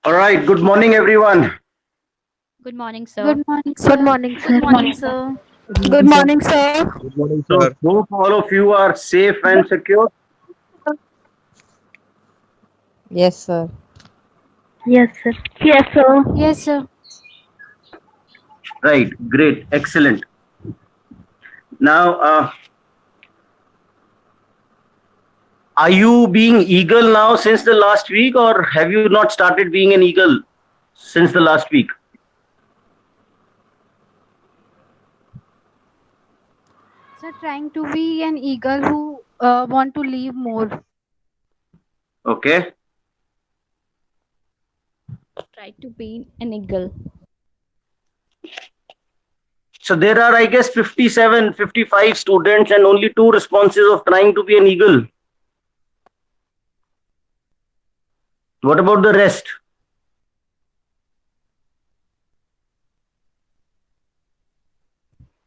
All right, good morning, everyone. Good morning, sir. Good morning, Good sir. morning, Good sir. morning, sir. Good morning, sir. Good morning, So, sir. hope all of you are safe and secure. Yes, sir. Yes, sir. Yes, sir. Yes, sir. Right, great, excellent. Now, are you being eagle now since the last week, or have you not started being an eagle since the last week? Sir, trying to be an eagle who want to leave more. Okay. Try to be an eagle. So, there are, I guess, 57, 55 students and only two responses of trying to be an eagle. What about the rest?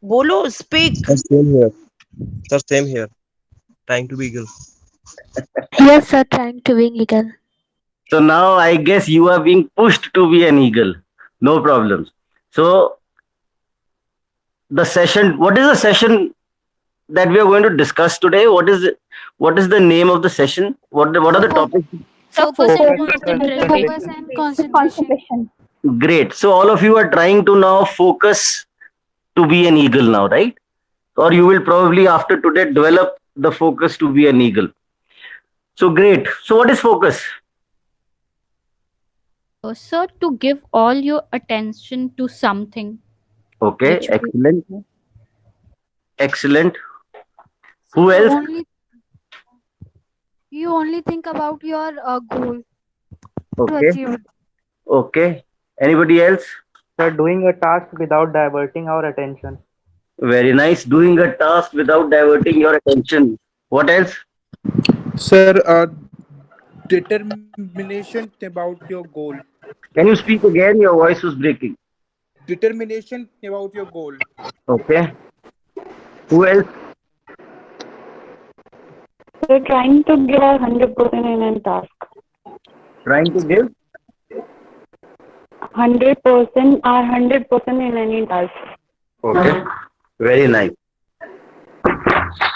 बोलो speak Sir, same here. Sir, same here. Trying to be eagle. Yes, sir. Trying to be eagle. So, now I guess you are being pushed to be an eagle. No problems. So, the session, what is the session that we are going to discuss today? What is the name of the session? What are Sir, the topics? Focus and concentration. focus and concentration. Great. So all of you are trying to now focus to be an eagle now, right? Or you will probably after today develop the focus to be an eagle. So great. So what is focus? Sir, to give all your attention to something Okay, which we excellent. Excellent. Sir, Who else? you only think about your goal to Okay. achieve it. Okay. Anybody else? Sir, doing a task without diverting our attention. Very nice. Doing a task without diverting your attention. What else? Sir, determination about your goal. Can you speak again? Your voice was breaking. Determination about your goal. Okay. Who else? We're trying to give our 100% in a task. Trying to give? 100%, our 100% in any task. Okay. Very nice.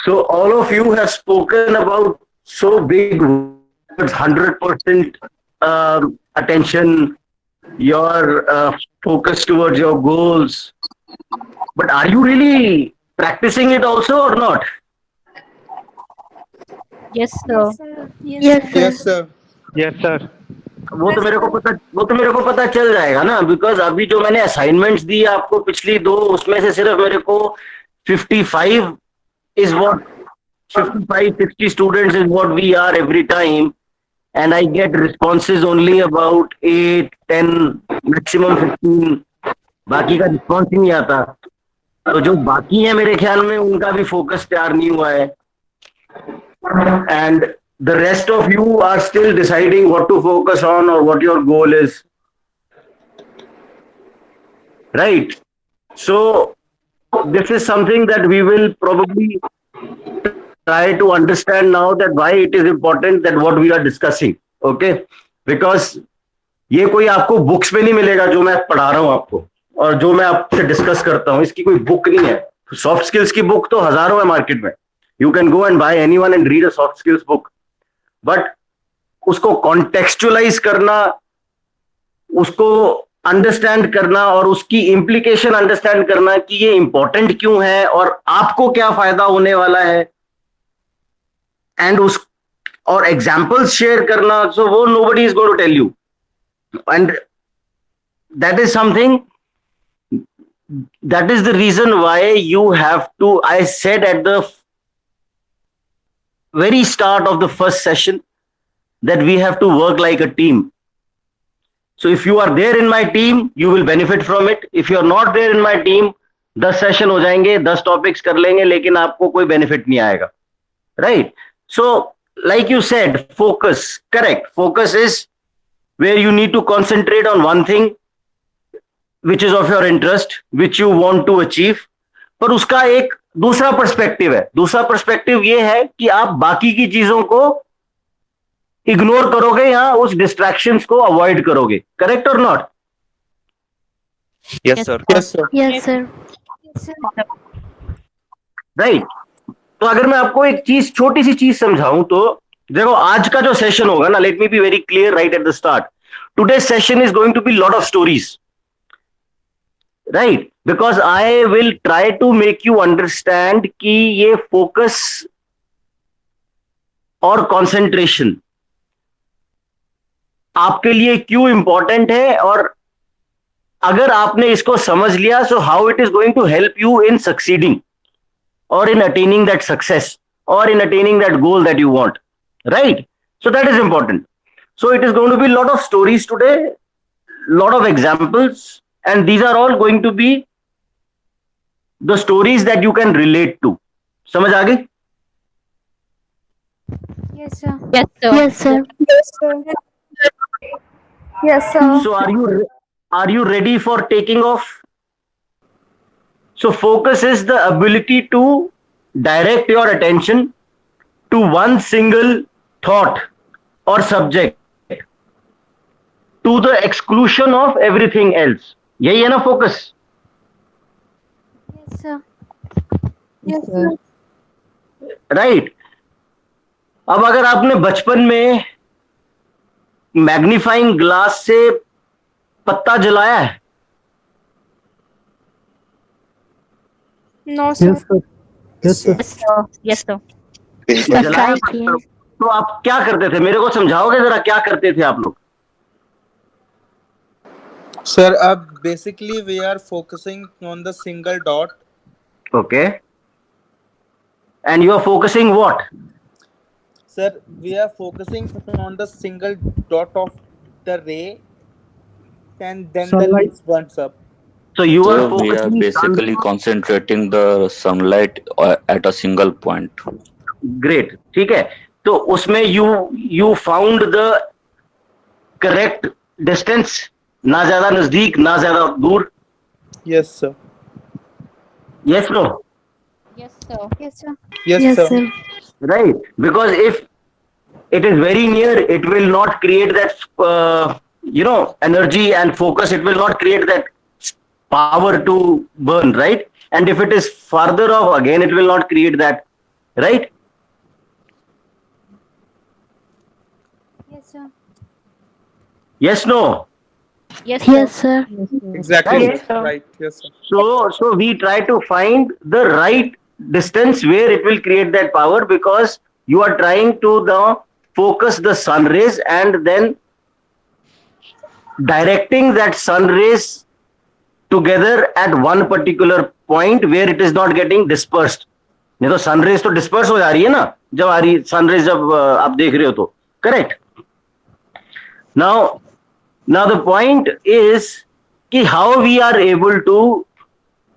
So all of you have spoken about so big words, 100% attention, your focus towards your goals. But are you really practicing it also or not? yes, sir. Yes, Yes, sir. sir. Yes, sir. वो तो मेरे को पता चल जाएगा ना, because अभी जो मैंने असाइनमेंट्स दी आपको पिछली दो, उसमें से सिर्फ मेरे को 55 is what 55 60 students is what we are every time, and I get responses only about 8 10 maximum 15. बाकी का रिस्पॉन्स ही नहीं आता, तो जो बाकी है मेरे ख्याल में उनका भी फोकस तैयार नहीं हुआ है, and the rest of you are still deciding what to focus on or what your goal is, right? So this is something that we will probably try to understand now, that why it is important that what we are discussing. Okay, because ये कोई आपको books में नहीं मिलेगा जो मैं पढ़ा रहा हूँ आपको और जो मैं आपसे डिस्कस करता हूँ, इसकी कोई बुक नहीं है. सॉफ्ट स्किल्स की बुक तो हजारों है मार्केट में. You can go and bye anyone and read a soft skills book, but उसको कॉन्टेक्चुअलाइज करना, उसको अंडरस्टैंड करना और उसकी इम्प्लीकेशन अंडरस्टैंड करना कि ये इंपॉर्टेंट क्यों है और आपको क्या फायदा होने वाला है, एंड उस और एग्जांपल्स शेयर करना, सो वो nobody is going to tell you, and that is something, that is the reason why you have to, I said at the very start of the first session that we have to work like a team. So if you are there in my team, you will benefit from it. If you are not there in my team, 10 session हो जाएंगे, 10 topics कर लेंगे, लेकिन आपको कोई benefit नहीं आएगा, right? So like you said, focus, correct. Focus is where you need to concentrate on one thing which is of your interest, which you want to achieve. पर उसका एक दूसरा पर्सपेक्टिव है. दूसरा पर्सपेक्टिव ये है कि आप बाकी की चीजों को इग्नोर करोगे या उस डिस्ट्रैक्शंस को अवॉइड करोगे. करेक्ट और not? Yes, sir. Yes, sir. Yes, sir. Yes, sir. Right. तो अगर मैं आपको एक चीज, छोटी सी चीज समझाऊं तो देखो, आज का जो सेशन होगा ना, let me be very clear right at the start. Today session is going to be lot of stories, right? Because I will try to make you understand कि ये फोकस और कंसंट्रेशन आपके लिए क्यों इंपॉर्टेंट है, और अगर आपने इसको समझ लिया, so how it is going to help you in succeeding or in attaining that success or in attaining that goal that you want, right? So that is important. So it is going to be a lot of stories today, lot of examples, and these are all going to be the stories that you can relate to. समझ आ गई? Yes, sir. Yes, sir. Yes, sir. Yes, sir. Yes, sir. So are you ready for taking off? So focus is the ability to direct your attention to one single thought or subject to the exclusion of everything else. यही है ना focus? Yes, sir. Yes, sir. Right. अब अगर आपने बचपन में magnifying glass से पत्ता जलाया है, No, sir. Yes, sir. Yes, sir. जलाया Right, पत्ता, तो आप क्या करते थे? मेरे को समझाओगे जरा, क्या करते थे आप लोग? Sir, basically we are focusing on the single dot. Okay. And you are focusing what? Sir, we are focusing on the single dot of the ray, and then the light burns up. So you are So we are focusing. basically concentrating the sunlight at a single point. Great. ठीक है. तो उसमें you found the correct distance, ना ज्यादा नजदीक ना ज्यादा दूर. Yes, sir. Yes, no? Yes, sir. Yes, sir. Yes, Yes, sir. sir. Right. Because if it is very near, it will not create that energy and focus. It will not create that power to burn, right? And if it is farther off, again it will not create that, right? Yes, sir. Yes, no? Yes, sir. Yes, sir. Exactly. Right. Sir. Right. Yes, sir. So we try to find the right distance where it will create that power, because you are trying to now focus the sun rays and then directing that sun rays together at one particular point where it is not getting dispersed. नहीं तो sun rays तो disperse हो जा रही है ना, जब आ रही सन रेज, जब आप देख रहे हो तो. Correct. now the point is कि how we are able to,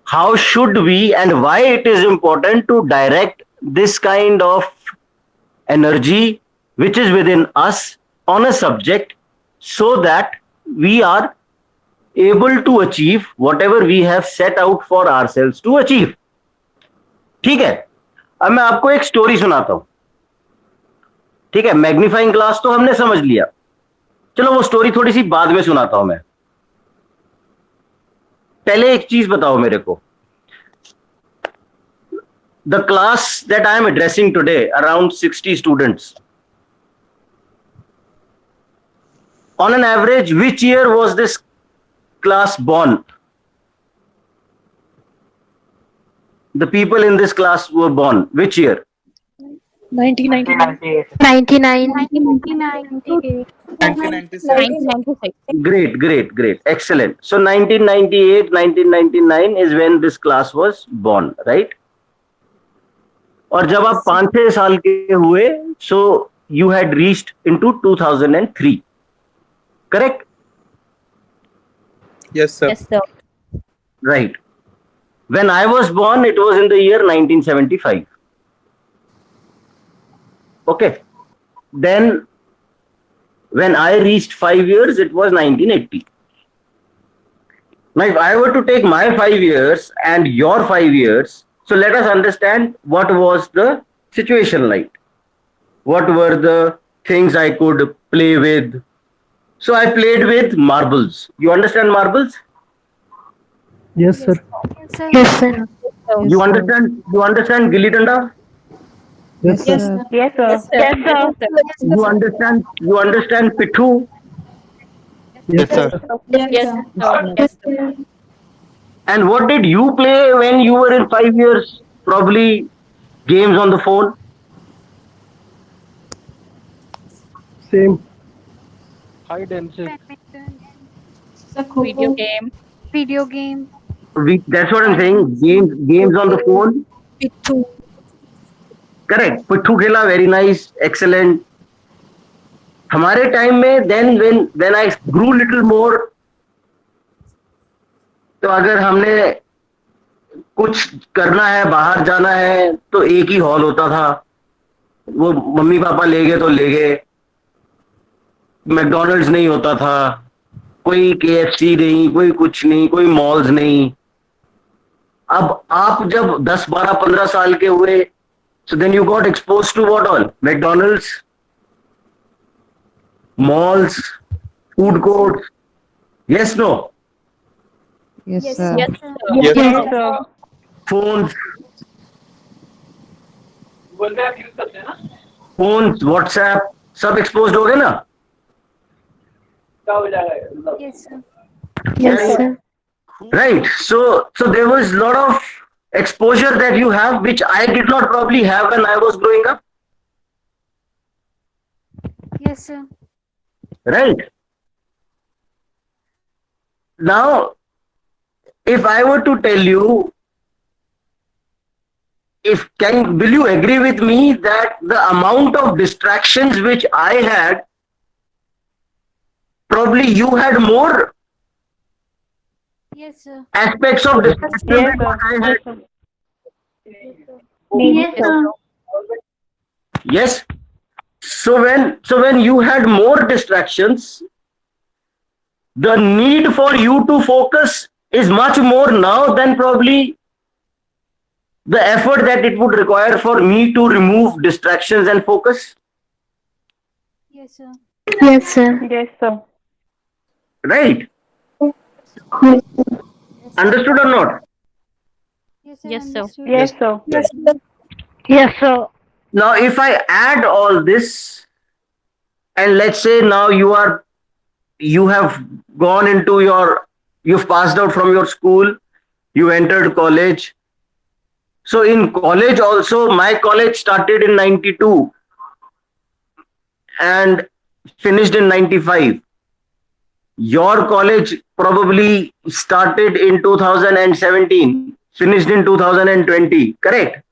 how should we, and why it is important to direct this kind of energy which is within us on a subject, so that we are able to achieve whatever we have set out for ourselves to achieve. ठीक है. अब मैं आपको एक story सुनाता हूं. ठीक है. मैग्नीफाइंग ग्लास तो हमने समझ लिया, चलो वो स्टोरी थोड़ी सी बाद में सुनाता हूं मैं. पहले एक चीज बताओ मेरे को. The class that I am addressing today, around 60 students. On an average, which year was this class born? The people in this class were born which year? 1999. 1997. 1996. Great. Excellent. So 1998, 1999 is when this class was born, right? और जब आप 5-6 साल के हुए, so you had reached into 2003. Correct? Yes, sir. Yes, sir. Right. When I was born, it was in the year 1975. Okay. Then when I reached 5 years, it was 1980. Now, if I were to take my 5 years and your 5 years, so let us understand what was the situation like. What were the things I could play with. So I played with marbles. You understand marbles? Yes, sir. Yes, sir. Yes, sir. You understand? You understand gilli danda? Yes, Yes, sir. sir. Yes, sir. Yes, sir. You understand? You understand pithu? Yes, sir. Yes, sir. Yes, sir. And what did you play when you were in 5 years? Probably games on the phone. Same. Badminton, Video game. video game. That's what I'm saying. Games on the phone. Correct. Pithu khela, very nice, excellent. हमारे time में then I grew little more. तो अगर हमने कुछ करना है, बाहर जाना है, तो एक ही हॉल होता था. वो मम्मी पापा ले गए तो ले गए. मैकडॉनल्ड्स नहीं होता था, कोई KFC नहीं, कोई कुछ नहीं, कोई मॉल्स नहीं. अब आप जब 10, 12, 15 साल के हुए, so then you got exposed to what all? McDonald's, malls, food courts. Yes, no? Yes, sir. Yes, sir. Yes, sir. Phones, WhatsApp, सब exposed हो गए ना? Yes, sir. Yes, sir. Right. So there was a lot of exposure that you have, which I did not probably have when I was growing up. Yes, sir. Right. Now, if I were to tell you, will you agree with me that the amount of distractions which I had, probably you had more Yes, sir. aspects of distraction Yes, than what I had? sir. Yes, sir. Yes. So when you had more distractions, the need for you to focus is much more now than probably the effort that it would require for me to remove distractions and focus. Yes, sir. Yes, sir. Yes, sir. Right? Understood or not? Yes, sir. Yes, sir. Understood. Yes, sir. Yes, sir. Now, if I add all this, and let's say now you have gone into you've passed out from your school, you entered college. So in college also, my college started in 92 and finished in 95. Your college probably started in 2017, finished in 2020, correct?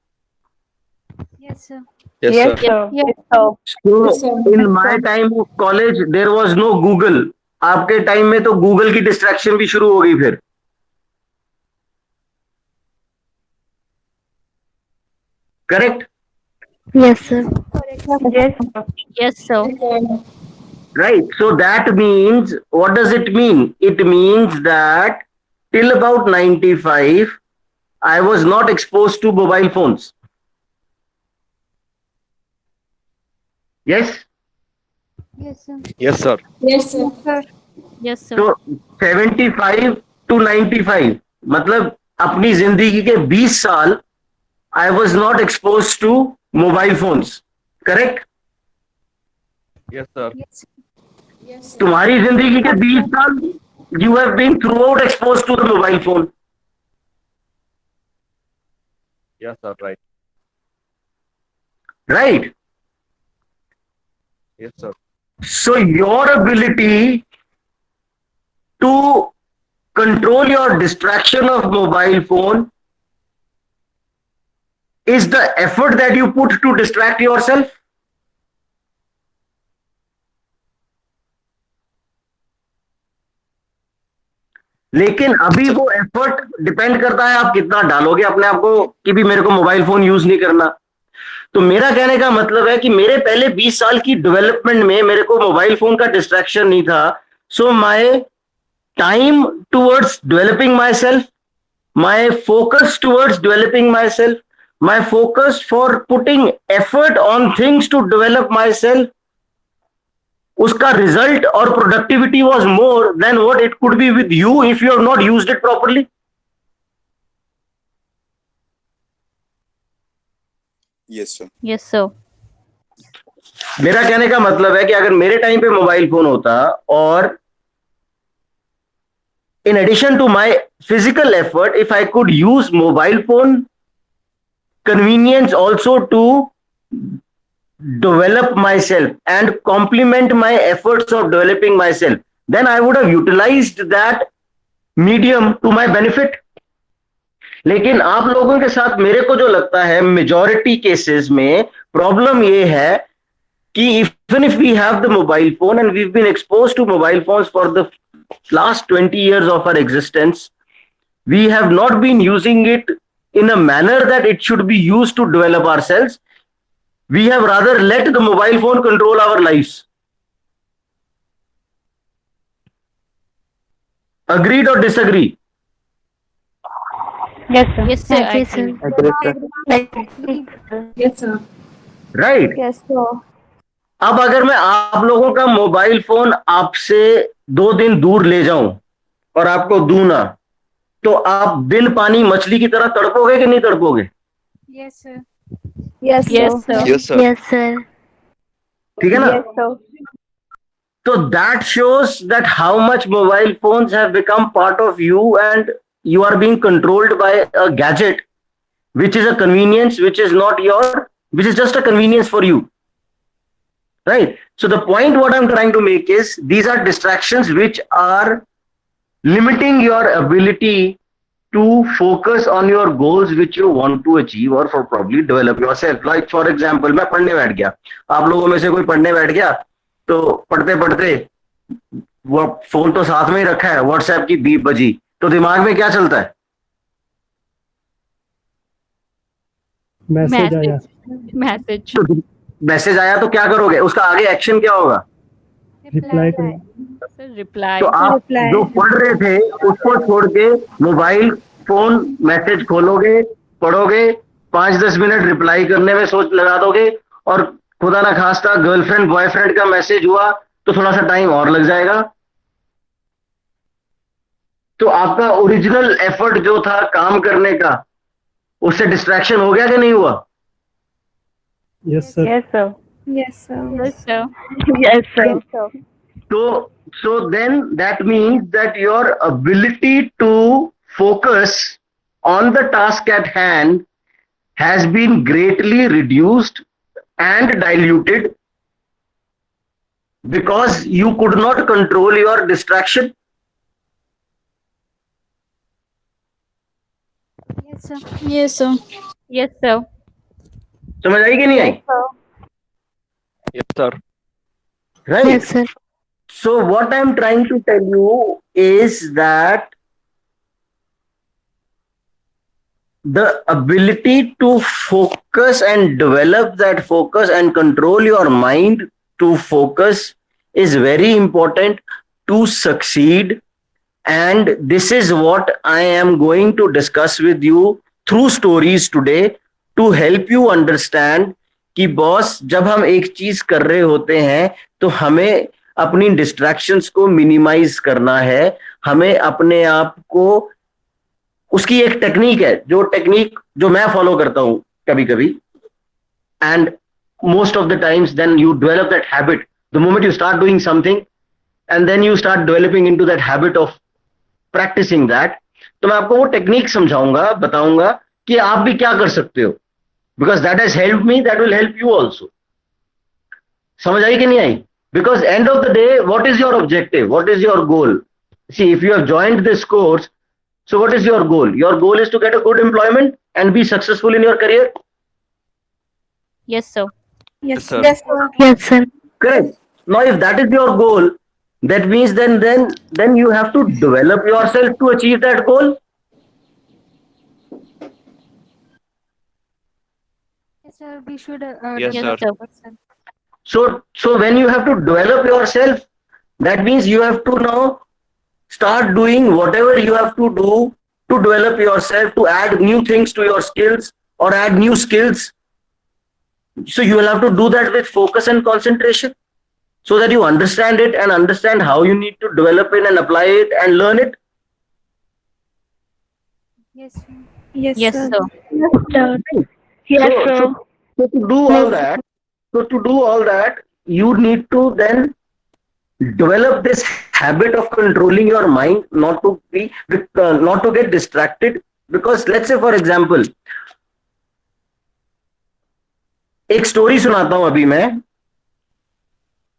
Yes, sir. Yes, Yes, sir. sir. Yes, sir. So in my time of college, there was no Google. आपके time में तो Google की distraction भी शुरू हो गई फिर. Correct? Yes, sir. Yes, sir. Yes, sir. Right. So that means, what does it mean? It means that till about 95, I was not exposed to mobile phones. Yes? Yes, sir. Yes, sir. Yes, sir. Yes, sir. So 75 to 95, मतलब अपनी जिंदगी के 20 साल I was not exposed to mobile phones. Correct? Yes, sir. Yes. तुम्हारी जिंदगी के 20 साल you have been throughout exposed to the mobile phone. Yes, sir. Right. Right? Yes, sir. So your ability to control your distraction of mobile phone is the effort that you put to distract yourself. लेकिन अभी वो effort depend करता है आप कितना डालोगे अपने आप को कि भी मेरे को मोबाइल फोन यूज नहीं करना. तो मेरा कहने का मतलब है कि मेरे पहले 20 साल की डेवलपमेंट में मेरे को मोबाइल फोन का डिस्ट्रैक्शन नहीं था. So my time towards developing my self, my focus towards developing my self, my focus for putting effort on things to develop myself उसका रिजल्ट और productivity was more than what it could be with you if you have not used it properly. Yes, sir. Yes, sir. मेरा कहने का मतलब है कि अगर मेरे टाइम पे मोबाइल फोन होता और in addition to my physical effort, if I could use mobile phone convenience also to develop myself and complement my efforts of developing myself, then I would have utilized that medium to my benefit. लेकिन आप लोगों के साथ मेरे को जो लगता है मेजॉरिटी केसेस में प्रॉब्लम ये है कि even if we have the mobile phone and we've been exposed to mobile phones for the last 20 years of our existence, we have not been using it in a manner that it should be used to develop ourselves. We have rather let the mobile phone control our lives. Agreed or disagree? Yes, sir. Yes, sir. I Agree, sir. Yes, sir. Right. Yes, sir. अब अगर मैं आप लोगों का mobile phone आपसे 2 दिन दूर ले जाऊं और आपको दूं ना, तो आप बिन पानी मछली की तरह तड़पोगे कि नहीं तड़पोगे? Yes, sir. Yes, Yes, sir. sir. Yes, sir. Yes, sir. ठीक है ना? Yes, sir. So that shows that how much mobile phones have become part of you and you are being controlled by a gadget which is a convenience, which is not your, which is just a convenience for you. Right? So the point what I'm trying to make is these are distractions which are limiting your ability to focus on your goals which you want to achieve or for probably develop yourself. Like for example, मैं पढ़ने बैठ गया, आप लोगों में से कोई पढ़ने बैठ गया, तो पढ़ते पढ़ते वो फोन तो साथ में ही रखा है, व्हाट्सएप की बीप बजी, तो दिमाग में क्या चलता है? मैसेज आया, Message. तो मैसेज आया तो क्या करोगे? उसका आगे एक्शन क्या होगा? रिप्लाई करो। Sir, reply. तो आप जो पढ़ रहे थे उसको छोड़ के मोबाइल फोन मैसेज खोलोगे, पढ़ोगे, 5-10 मिनट रिप्लाई करने में सोच लगा दोगे, और खुदा ना खास्ता गर्लफ्रेंड बॉयफ्रेंड का मैसेज हुआ तो थोड़ा सा टाइम और लग जाएगा। तो आपका ओरिजिनल एफर्ट जो था काम करने का, उससे डिस्ट्रैक्शन हो गया कि नहीं हुआ? Yes sir. Yes, sir. Yes, sir. Yes, sir. Yes, sir. So then that means that your ability to focus on the task at hand has been greatly reduced and diluted because you could not control your distraction. Yes, sir. Yes, sir. Yes, sir. समझ आई कि नहीं आई? Yes, sir. Right? Yes, sir. So what I'm trying to tell you is that the ability to focus and develop that focus and control your mind to focus is very important to succeed. And this is what I am going to discuss with you through stories today to help you understand कि boss जब हम एक चीज कर रहे होते हैं तो हमें अपनी डिस्ट्रैक्शंस को मिनिमाइज करना है, हमें अपने आप को, उसकी एक टेक्निक है, जो टेक्निक जो मैं फॉलो करता हूं कभी कभी, and most of the times then you develop that habit the moment you start doing something and then you start developing into that habit of practising that. तो मैं आपको वो टेक्निक समझाऊंगा, बताऊंगा कि आप भी क्या कर सकते हो, because that has helped me, that will help you also. समझ आई कि नहीं आई? Because end of the day, what is your objective? What is your goal? See, if you have joined this course, so what is your goal? Your goal is to get a good employment and be successful in your career. Yes, sir. Yes, sir. yes, sir. Yes, sir. Correct. Now, if that is your goal, that means then you have to develop yourself to achieve that goal. Yes, sir. We should. Yes, Yes, develop sir. ourselves. So when you have to develop yourself, that means you have to now start doing whatever you have to do to develop yourself, to add new things to your skills or add new skills. So you will have to do that with focus and concentration. so that you understand it and understand how you need to develop it and apply it and learn it? Yes, sir. Yes, Yes, sir. sir. Yes, sir. Yes, So, sir. so to do all that, you need to then develop this habit of controlling your mind, not to get distracted. Because let's say, for example, एक story सुनाता हूं अभी मैं.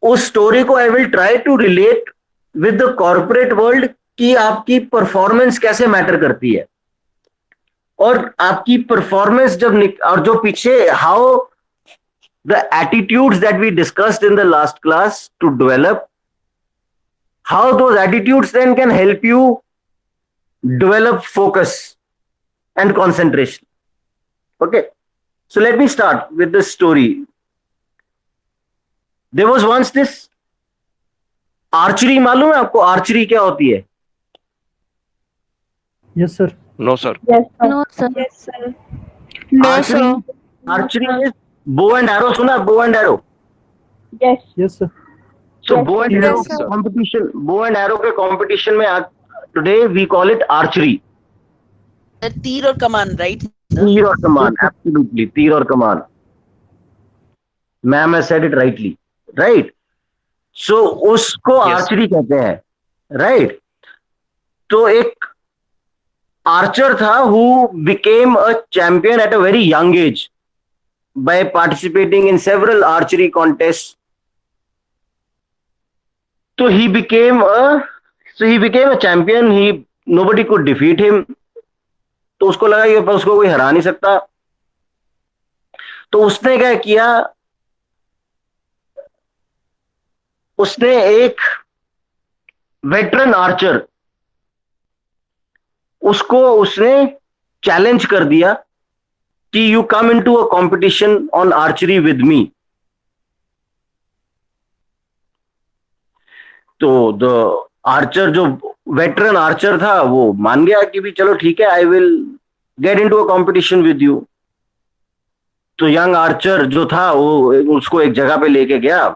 उस story को I will try to relate with the corporate world कि आपकी performance कैसे मैटर करती है, और आपकी परफॉर्मेंस और जो पीछे how the attitudes that we discussed in the last class to develop, how those attitudes then can help you develop focus and concentration. Okay, so let me start with this story. There was once this archery. मालूम है आपको archery क्या होती है? Yes, sir. No, sir. Yes, sir. No, sir. Yes, sir. No, sir. Archery is bow and arrow. सुना bow and arrow? Yes. Yes, sir. So Yes, bow and yes, arrow sir. competition, bow and arrow के competition में today we call it archery. तीर और कमान, right? तीर और कमान, absolutely, तीर और कमान. Ma'am has said it rightly, right? So उसको Yes. archery कहते हैं, right? तो एक archer था who became a champion at a very young age by participating in several archery contests. So he became a champion. Nobody could defeat him. तो उसको लगा कि उसको कोई हरा नहीं सकता. तो उसने क्या किया, उसने एक वेटरन आर्चर उसने चैलेंज कर दिया कि you come into a competition on archery with me. तो द आर्चर, जो वेटरन आर्चर था, वो मान गया कि भी चलो ठीक है, I will get into a competition with you. तो यंग आर्चर जो था वो उसको एक जगह पे लेके गया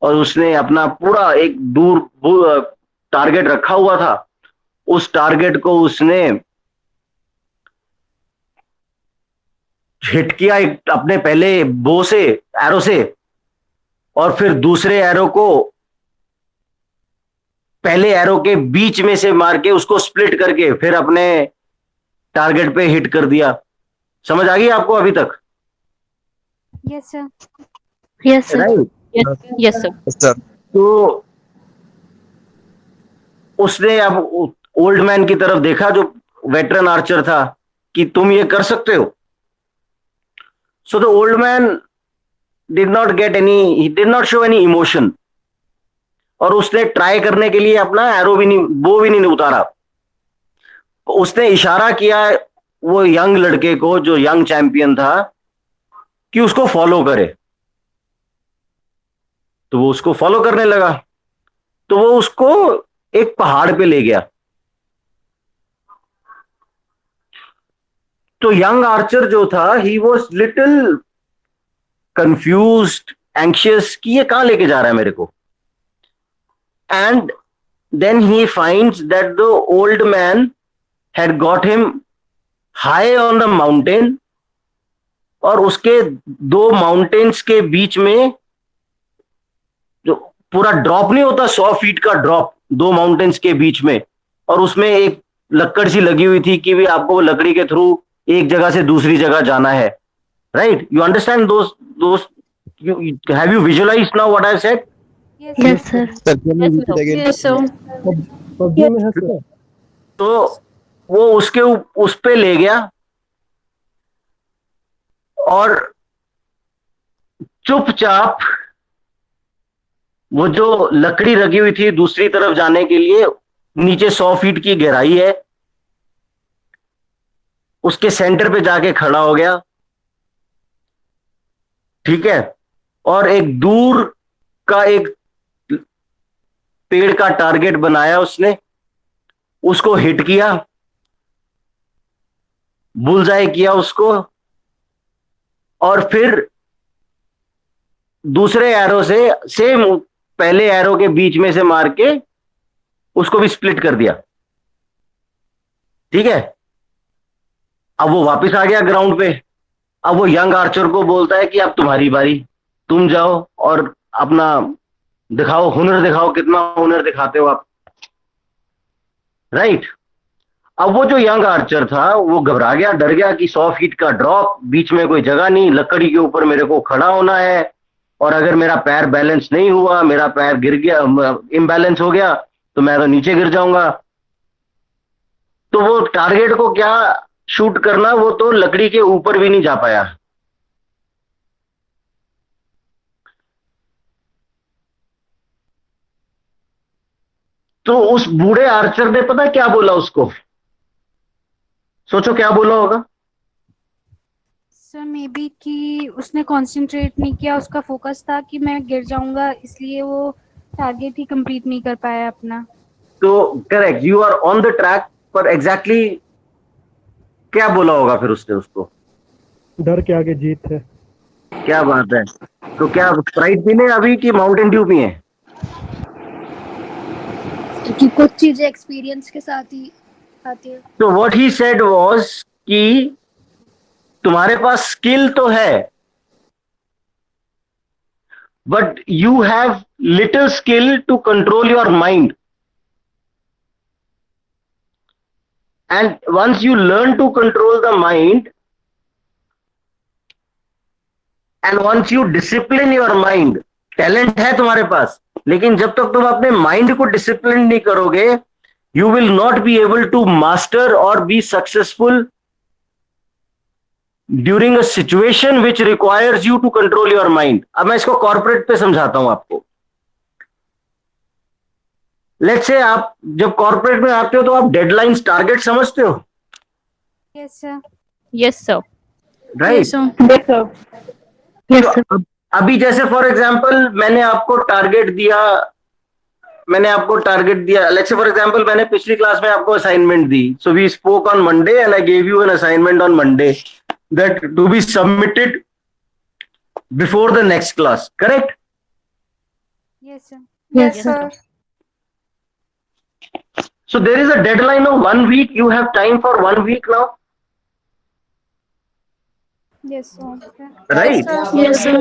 और उसने अपना पूरा एक दूर टारगेट रखा हुआ था. उस टारगेट को उसने हिट किया अपने पहले बो से, एरो से, और फिर दूसरे एरो को पहले एरो के बीच में से मार के उसको स्प्लिट करके फिर अपने टारगेट पे हिट कर दिया. समझ आ गई आपको अभी तक? Yes, sir. Yes, sir. Right. Yes, sir. Yes, sir. तो उसने अब ओल्ड मैन की तरफ देखा जो वेटरन आर्चर था कि तुम ये कर सकते हो. So the old man did not show any emotion, और उसने ट्राई करने के लिए अपना बो भी नहीं उतारा. उसने इशारा किया वो यंग लड़के को, जो यंग चैंपियन था, कि उसको फॉलो करे. तो वो उसको फॉलो करने लगा. तो वो उसको एक पहाड़ पे ले गया. तो यंग आर्चर जो था, he was little confused, anxious कि ये कहां लेके जा रहा है मेरे को. And then he finds that the old man had got him high on the mountain, और उसके दो माउंटेन्स के बीच में जो पूरा ड्रॉप नहीं होता, 100 फीट का ड्रॉप दो माउंटेन्स के बीच में, और उसमें एक लक्कड़ सी लगी हुई थी कि भी आपको वो लकड़ी के थ्रू एक जगह से दूसरी जगह जाना है. Right? You understand those have you visualised now what I said? Yes, sir. Sir, can you repeat again? Yes, sir. PUBG में है sir. तो वो उस पे ले गया और चुपचाप वो जो लकड़ी रखी हुई थी दूसरी तरफ जाने के लिए, नीचे 100 फीट की गहराई है, उसके सेंटर पे जाके खड़ा हो गया. ठीक है? और एक दूर का एक पेड़ का टारगेट बनाया उसने, उसको हिट किया, बुलजाई किया उसको, और फिर दूसरे एरो से सेम पहले एरो के बीच में से मार के उसको भी स्प्लिट कर दिया, ठीक है। अब वो वापस आ गया ग्राउंड पे। अब वो यंग आर्चर को बोलता है कि अब तुम्हारी बारी, तुम जाओ और अपना दिखाओ, हुनर दिखाओ, कितना हुनर दिखाते हो आप, राइट। अब वो जो यंग आर्चर था वो घबरा गया, डर गया कि 100 फीट का ड्रॉप, बीच में कोई जगह नहीं, लकड़ी के ऊपर मेरे को खड़ा होना है, और अगर मेरा पैर बैलेंस नहीं हुआ, मेरा पैर गिर गया, इम्बैलेंस हो गया, तो मैं तो नीचे गिर जाऊंगा। तो वो टारगेट को क्या शूट करना, वो तो लकड़ी के ऊपर भी नहीं जा पाया। तो उस बूढ़े आर्चर ने पता क्या बोला उसको, सोचो क्या बोला होगा। सर मे बी कि उसने कंसंट्रेट नहीं किया, उसका फोकस था कि मैं गिर जाऊंगा, इसलिए वो टारगेट ही कंप्लीट नहीं कर पाया अपना। तो correct, you are on the track, पर एग्जैक्टली क्या बोला होगा फिर उसने उसको? डर के आगे जीत है। क्या बात है। तो क्या स्प्राइट पीने अभी कि माउंटेन ड्यू पिए? क्योंकि कुछ चीजें एक्सपीरियंस के साथ ही आती है। तो व्हाट ही सेड वाज कि तुम्हारे पास स्किल तो है, but you have little skill to control your mind, and once you learn to control the mind and once you discipline your mind, talent है तुम्हारे पास, लेकिन जब तक तुम अपने माइंड को डिसिप्लिन नहीं करोगे, you will not be able to master or be successful during a situation which requires you to control your mind. अब मैं इसको कॉर्पोरेट पे समझाता हूं आपको। लेट्स से आप जब कॉर्पोरेट में आते हो तो आप डेडलाइंस, टारगेट समझते हो? Yes sir. Yes, sir. Right. तो अभी जैसे फॉर एग्जांपल मैंने आपको टारगेट दिया, लेट्स से फॉर एग्जांपल मैंने पिछली क्लास में आपको असाइनमेंट दी, so we spoke on Monday and I gave you an assignment on Monday that to be submitted before the next class, correct? Yes sir. Yes, sir. So there is a deadline of 1 week, you have time for 1 week now, yes sir. right? Yes, sir.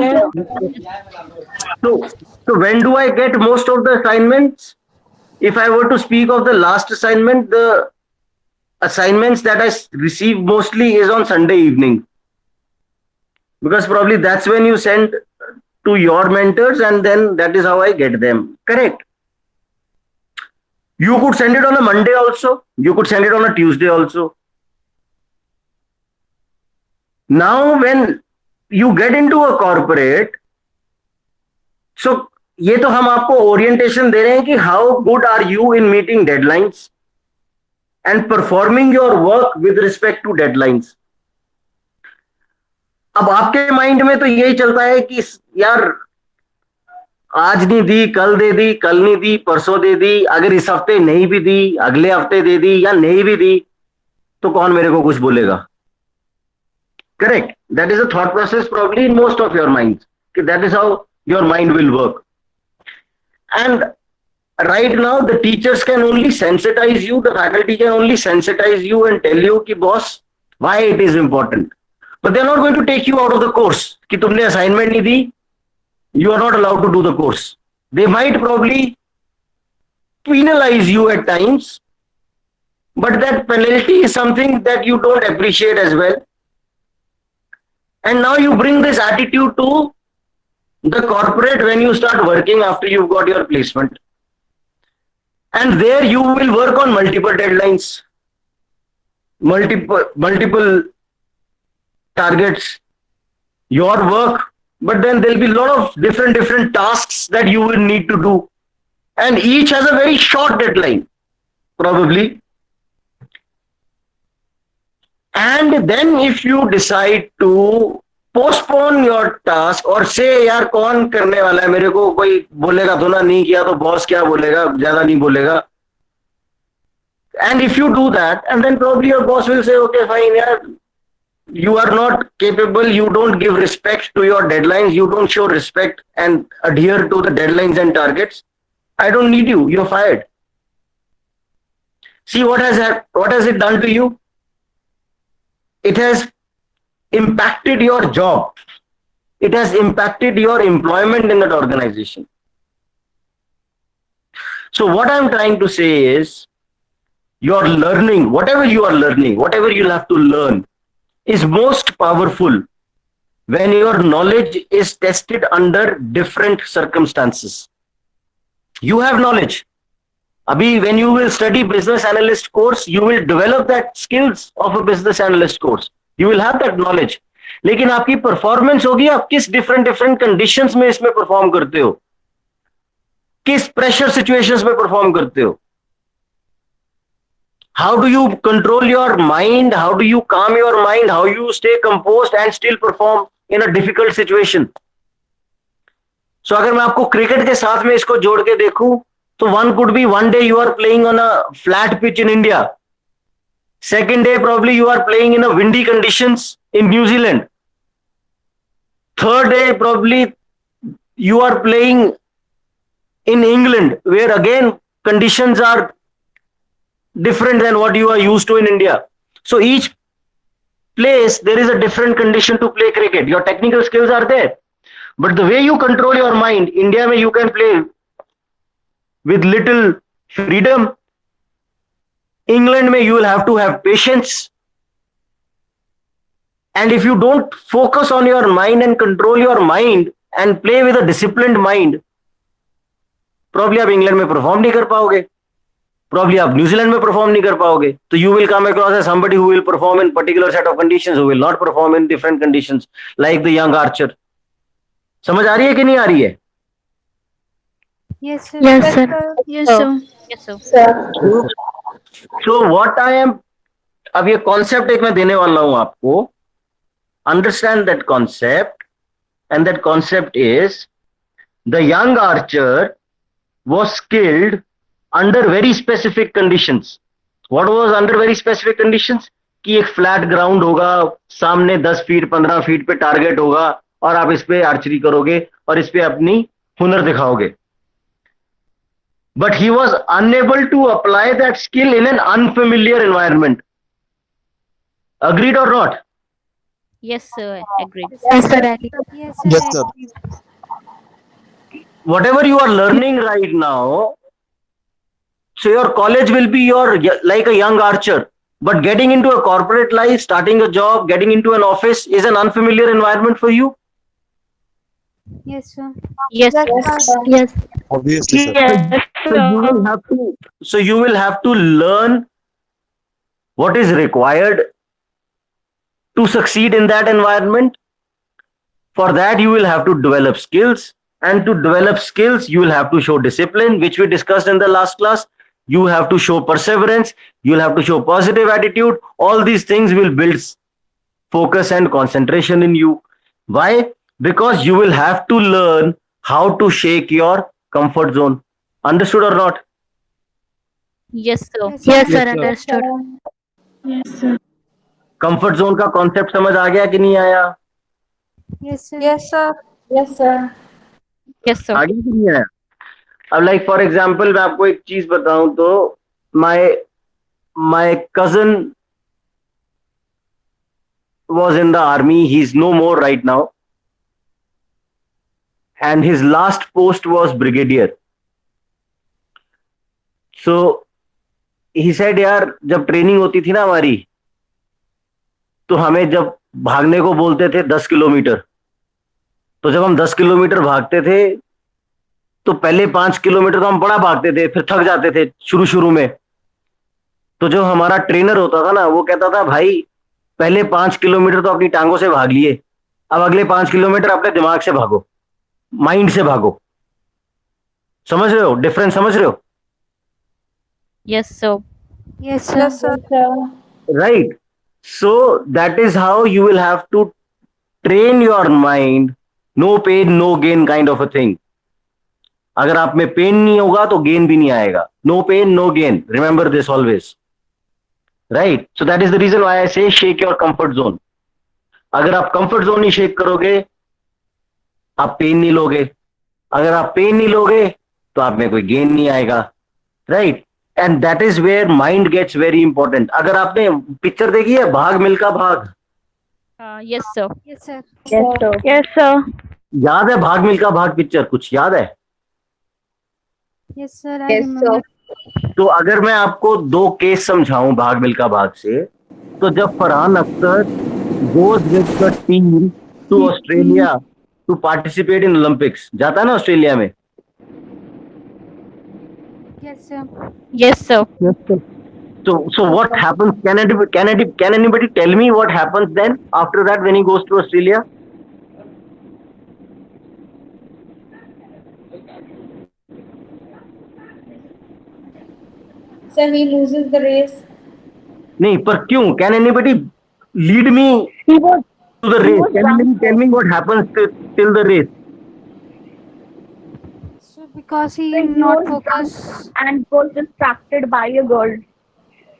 So when do I get most of the assignments? If I were to speak of the last assignment, the assignments that I receive mostly is on Sunday evening, because probably that's when you send to your mentors, and then that is how I get them, correct? You could send it on a Monday also, you could send it on a Tuesday also. Now when you get into a corporate, so ये तो हम आपको orientation दे रहे हैं कि how good are you in meeting deadlines and performing your work with respect to deadlines. अब आपके mind में तो यही चलता है कि यार आज नहीं दी, कल दे दी, कल नहीं दी, परसों दे दी, अगर इस हफ्ते नहीं भी दी, अगले हफ्ते दे दी, या नहीं भी दी तो कौन मेरे को कुछ बोलेगा, correct? That is a thought process probably in most of your minds, that is how your mind will work. And right now the teachers can only sensitize you, the faculty can only sensitize you and tell you कि boss why it is important, but they are not going to take you out of the course कि तुमने assignment नहीं दी, you are not allowed to do the course. They might probably penalize you at times, but that penalty is something that you don't appreciate as well. And now you bring this attitude to the corporate when you start working after you've got your placement, and there you will work on multiple deadlines, multiple targets, your work, but then there'll be a lot of different tasks that you will need to do, and each has a very short deadline probably. And then if you decide to postpone your task or say यार कौन करने वाला है, मेरे को कोई बोलेगा तो ना, नहीं किया तो बॉस क्या बोलेगा, ज्यादा नहीं बोलेगा, and if you do that and then probably your boss will say okay fine यार you are not capable, you don't give respect to your deadlines, you don't show respect and adhere to the deadlines and targets, I don't need you, you're fired. See what has it done to you? It has impacted your job. It has impacted your employment in that organization. So what I'm trying to say is, your learning, whatever you are learning, whatever you'll have to learn, is most powerful when your knowledge is tested under different circumstances. You have knowledge. Abhi, when you will study business analyst course, you will develop that skills of a business analyst course. You will have that knowledge. लेकिन आपकी performance होगी आप किस different conditions में इसमें perform करते हो, किस प्रेशर सिचुएशंस में परफॉर्म करते हो. How do you control your mind? How do you calm your mind? How you stay composed and still perform in a difficult situation? So अगर मैं आपको क्रिकेट के साथ में इसको जोड़ के देखूं, तो one could be one day you are playing on a flat pitch in India. Second day probably you are playing in a windy conditions in New Zealand. Third day probably you are playing in England, where again conditions are different than what you are used to in India. So each place there is a different condition to play cricket. Your technical skills are there, but the way you control your mind, India mein you can play with little freedom. England mein you will have to have patience. And if you don't focus on your mind and control your mind and play with a disciplined mind, probably आप England में perform नहीं कर पाओगे, probably आप New Zealand में perform नहीं कर पाओगे. तो you will come across as somebody who will perform in particular set of conditions, who will not perform in different conditions, like the young archer. समझ आ रही है कि नहीं आ रही है? Yes, sir. Yes, sir. Yes, sir. Yes, sir. So what I am, अब ये concept एक मैं देने वाला हूं आपको. Understand that concept, and that concept is, the young archer was skilled under very specific conditions. What was under very specific conditions? कि एक फ्लैट ग्राउंड होगा, सामने 10 फीट 15 फीट पे टारगेट होगा और आप इस पे आर्चरी करोगे और इस पे अपनी हुनर दिखाओगे. But he was unable to apply that skill in an unfamiliar environment. Agreed or not? Yes, sir. Agreed. Yes, sir. Yes, Yes, sir. Whatever you are learning right now, so your college will be your like a young archer, but getting into a corporate life, starting a job, getting into an office is an unfamiliar environment for you. Yes, sir. Yes, sir. Yes. Obviously, sir. So you will have to learn what is required to succeed in that environment. For that you will have to develop skills, and to develop skills you will have to show discipline, which we discussed in the last class. You have to show perseverance, you will have to show positive attitude. All these things will build focus and concentration in you. Why? Because you will have to learn how to shake your comfort zone. Understood or not? Yes, sir. Yes, sir. Understood. Yes, sir. Comfort zone का concept समझ आ गया कि नहीं आया? Yes, sir. Yes, sir. Yes, sir. Yes, sir. आ गया कि नहीं आया? अब लाइक फॉर एग्जांपल मैं आपको एक चीज बताऊं तो my cousin was in the army. He's no more right now, and his last post was brigadier. So he said, यार जब ट्रेनिंग होती थी ना हमारी, तो हमें जब भागने को बोलते थे 10 किलोमीटर, तो जब हम 10 किलोमीटर भागते थे तो पहले 5 किलोमीटर तो हम बड़ा भागते थे, फिर थक जाते थे शुरू में. तो जो हमारा ट्रेनर होता था ना, वो कहता था भाई पहले 5 किलोमीटर तो अपनी टांगों से भाग लिए, अब अगले 5 किलोमीटर अपने दिमाग से भागो, माइंड से भागो. समझ रहे हो डिफरेंस? समझ रहे हो? Yes, sir. Yes, sir. Yes, sir. Right. So that is how you will have to train your mind. No pain, no gain kind of a thing. अगर आप में पेन नहीं होगा तो गेन भी नहीं आएगा. No pain, no gain. Remember this always. Right. So that is the reason why I say shake your comfort zone. अगर आप कंफर्ट जोन नहीं शेक करोगे, आप पेन नहीं लोगे. अगर आप पेन नहीं लोगे, तो आप में कोई गेन नहीं आएगा. Right. And that is where mind gets very important. अगर आपने पिक्चर देखी है भाग मिल्खा भाग, Yes, sir. Yes, sir. Yes, sir. याद है भाग मिल्खा भाग पिक्चर, कुछ याद है? Yes, sir. I remember. तो अगर मैं आपको दो केस समझाऊं भाग मिल्खा भाग से, तो जब Farhan Akhtar goes with the team to Australia to participate in Olympics, जाता है ना ऑस्ट्रेलिया में. Yes, sir. Yes, sir. So what happens? Can anybody tell me what happens then after that when he goes to Australia? Sir, he loses the race. नहीं, पर क्यों? Can anybody lead me He was to the race? Can anybody tell me what happens till the race? So because he not focused. and was distracted by a girl.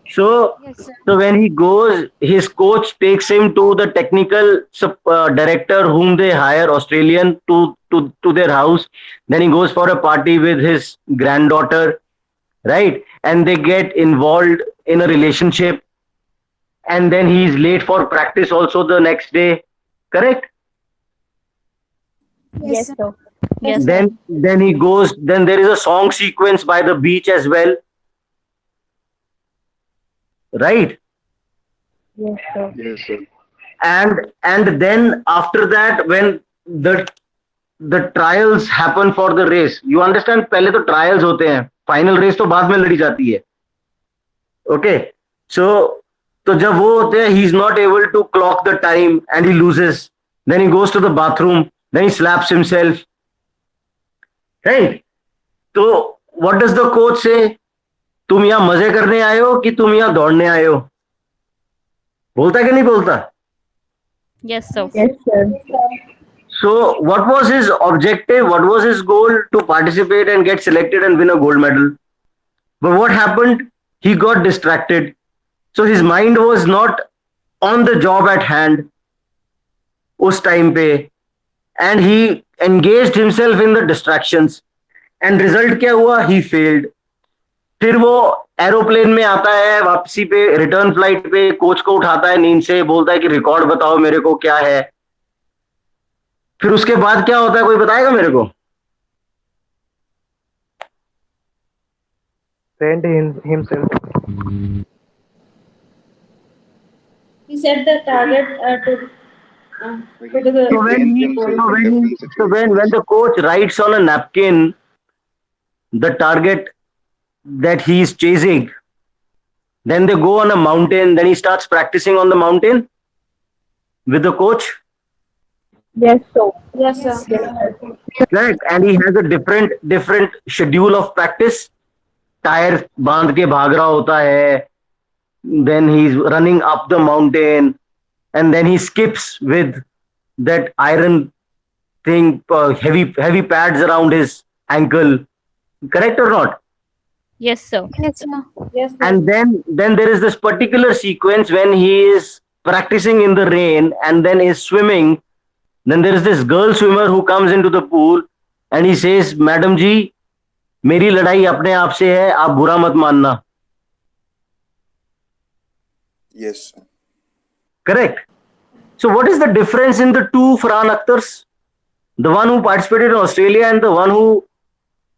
So, Yes, sir. so when he goes, his coach takes him to the technical director whom they hire, Australian, to their house. Then he goes for a party with his granddaughter, right? And they get involved in a relationship. And then he is late for practice also the next day. Correct? Yes, sir. Yes, sir. Then he goes. Then there is a song sequence by the beach as well. Right? Yes, sir. Yes, sir. And then after that, when the trials happen for the race, you understand, पहले तो trials होते हैं, final race तो बाद में लड़ी जाती है. Okay, so तो जब वो होते हैं, he is not able to clock the time and he loses. Then he goes to the bathroom, then he slaps himself. Right? तो what does the coach say? तुम यहाँ मजे करने आए हो कि तुम यहाँ दौड़ने आए हो? बोलता है कि नहीं बोलता? Yes, sir. Yes, sir. So what was his objective? What was his goal? To participate and get selected and win a gold medal. But what happened? He got distracted. So his mind was not on the job at hand उस time पे, and he engaged himself in the distractions. And result क्या हुआ? He failed. फिर वो aeroplane में आता है, वापसी पे रिटर्न फ्लाइट पे कोच को उठाता है नींद से, बोलता है कि रिकॉर्ड बताओ मेरे को क्या है. फिर उसके बाद क्या होता है, कोई बताएगा मेरे को? Trained himself. He set the target to the. When the coach writes on a napkin the target that he is chasing, then they go on a mountain, then he starts practicing on the mountain with the coach. Yes, sir. Yes, sir. Correct. And he has a different schedule of practice. Tyre बांध के भाग रहा होता है, then he's running up the mountain, and then he skips with that iron thing, heavy pads around his ankle. Correct or not? Yes, sir. Yes, sir. Yes, sir. And then there is this particular sequence when he is practicing in the rain and then is swimming. Then there is this girl swimmer who comes into the pool and he says, "Madam ji, मेरी लड़ाई अपने आप से है, आप बुरा मत मानना." Yes, sir. Correct. So what is the difference in the two Farhan Akhtars? The one who participated in Australia and the one who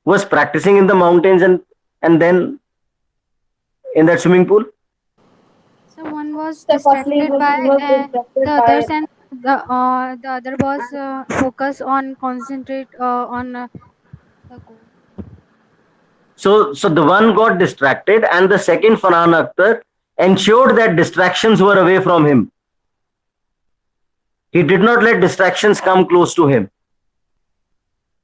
was practicing in the mountains and then in that swimming pool? So one was So firstly, distracted by he was distracted the by- others, and the other was focus on concentrate on the goal. So the one got distracted and the second Farhan Akhtar ensured that distractions were away from him. He did not let distractions come close to him.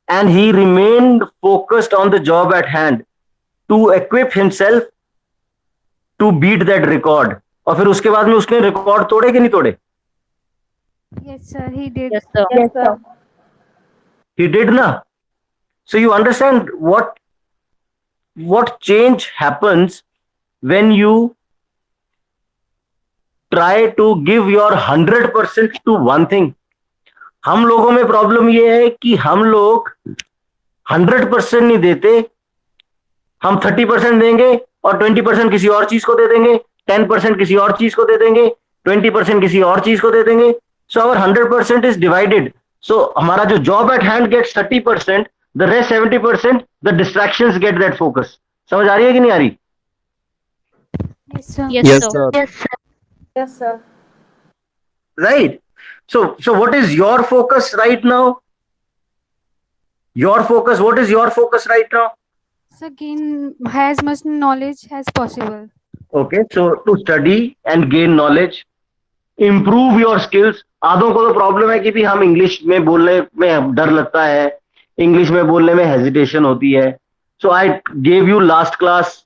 And he remained focused on the job at hand to equip himself to beat that record. और फिर उसके बाद में उसने record तोड़े कि नहीं तोड़े? Yes, sir. He did. Yes, sir. Yes, sir. He did na. So you understand what change happens when you try to give your 100% to one thing. हम लोगों में प्रॉब्लम ये है कि हम लोग 100% नहीं देते, हम 30% देंगे और 20% किसी और चीज को दे देंगे, 10% किसी और चीज को दे देंगे, 20% किसी और चीज को दे देंगे. So our 100% is divided. So हमारा जो job at hand gets 30%, the rest 70%, the distractions get that focus. समझ आ रही है कि नहीं आ रही? Yes, sir. Yes, sir. Yes, sir. Right. So what is your focus right now? Your focus, what is your focus right now? So gain as much knowledge as possible. Okay, so to study and gain knowledge, improve your skills. आधों को तो problem है कि भी हम English में बोलने में डर लगता है, इंग्लिश में बोलने में हेजिटेशन होती है. So I gave you last class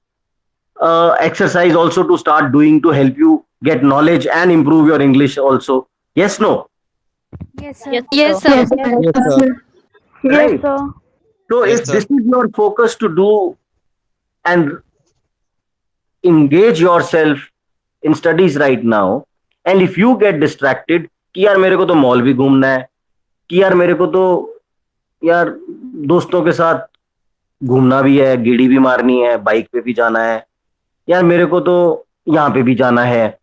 exercise also to start doing to help you get knowledge and improve your English also. Yes, no? Yes, sir. Yes, sir. Yes, sir. Right. Yes, sir. So Yes, if sir. this is your focus to do and engage yourself in studies right now, and if you get distracted कि यार मेरे को तो mall भी घूमना है, कि यार मेरे को तो यार दोस्तों के साथ घूमना भी है, गेड़ी भी मारनी है, बाइक पे भी जाना है, यार मेरे को तो यहाँ पे भी जाना है.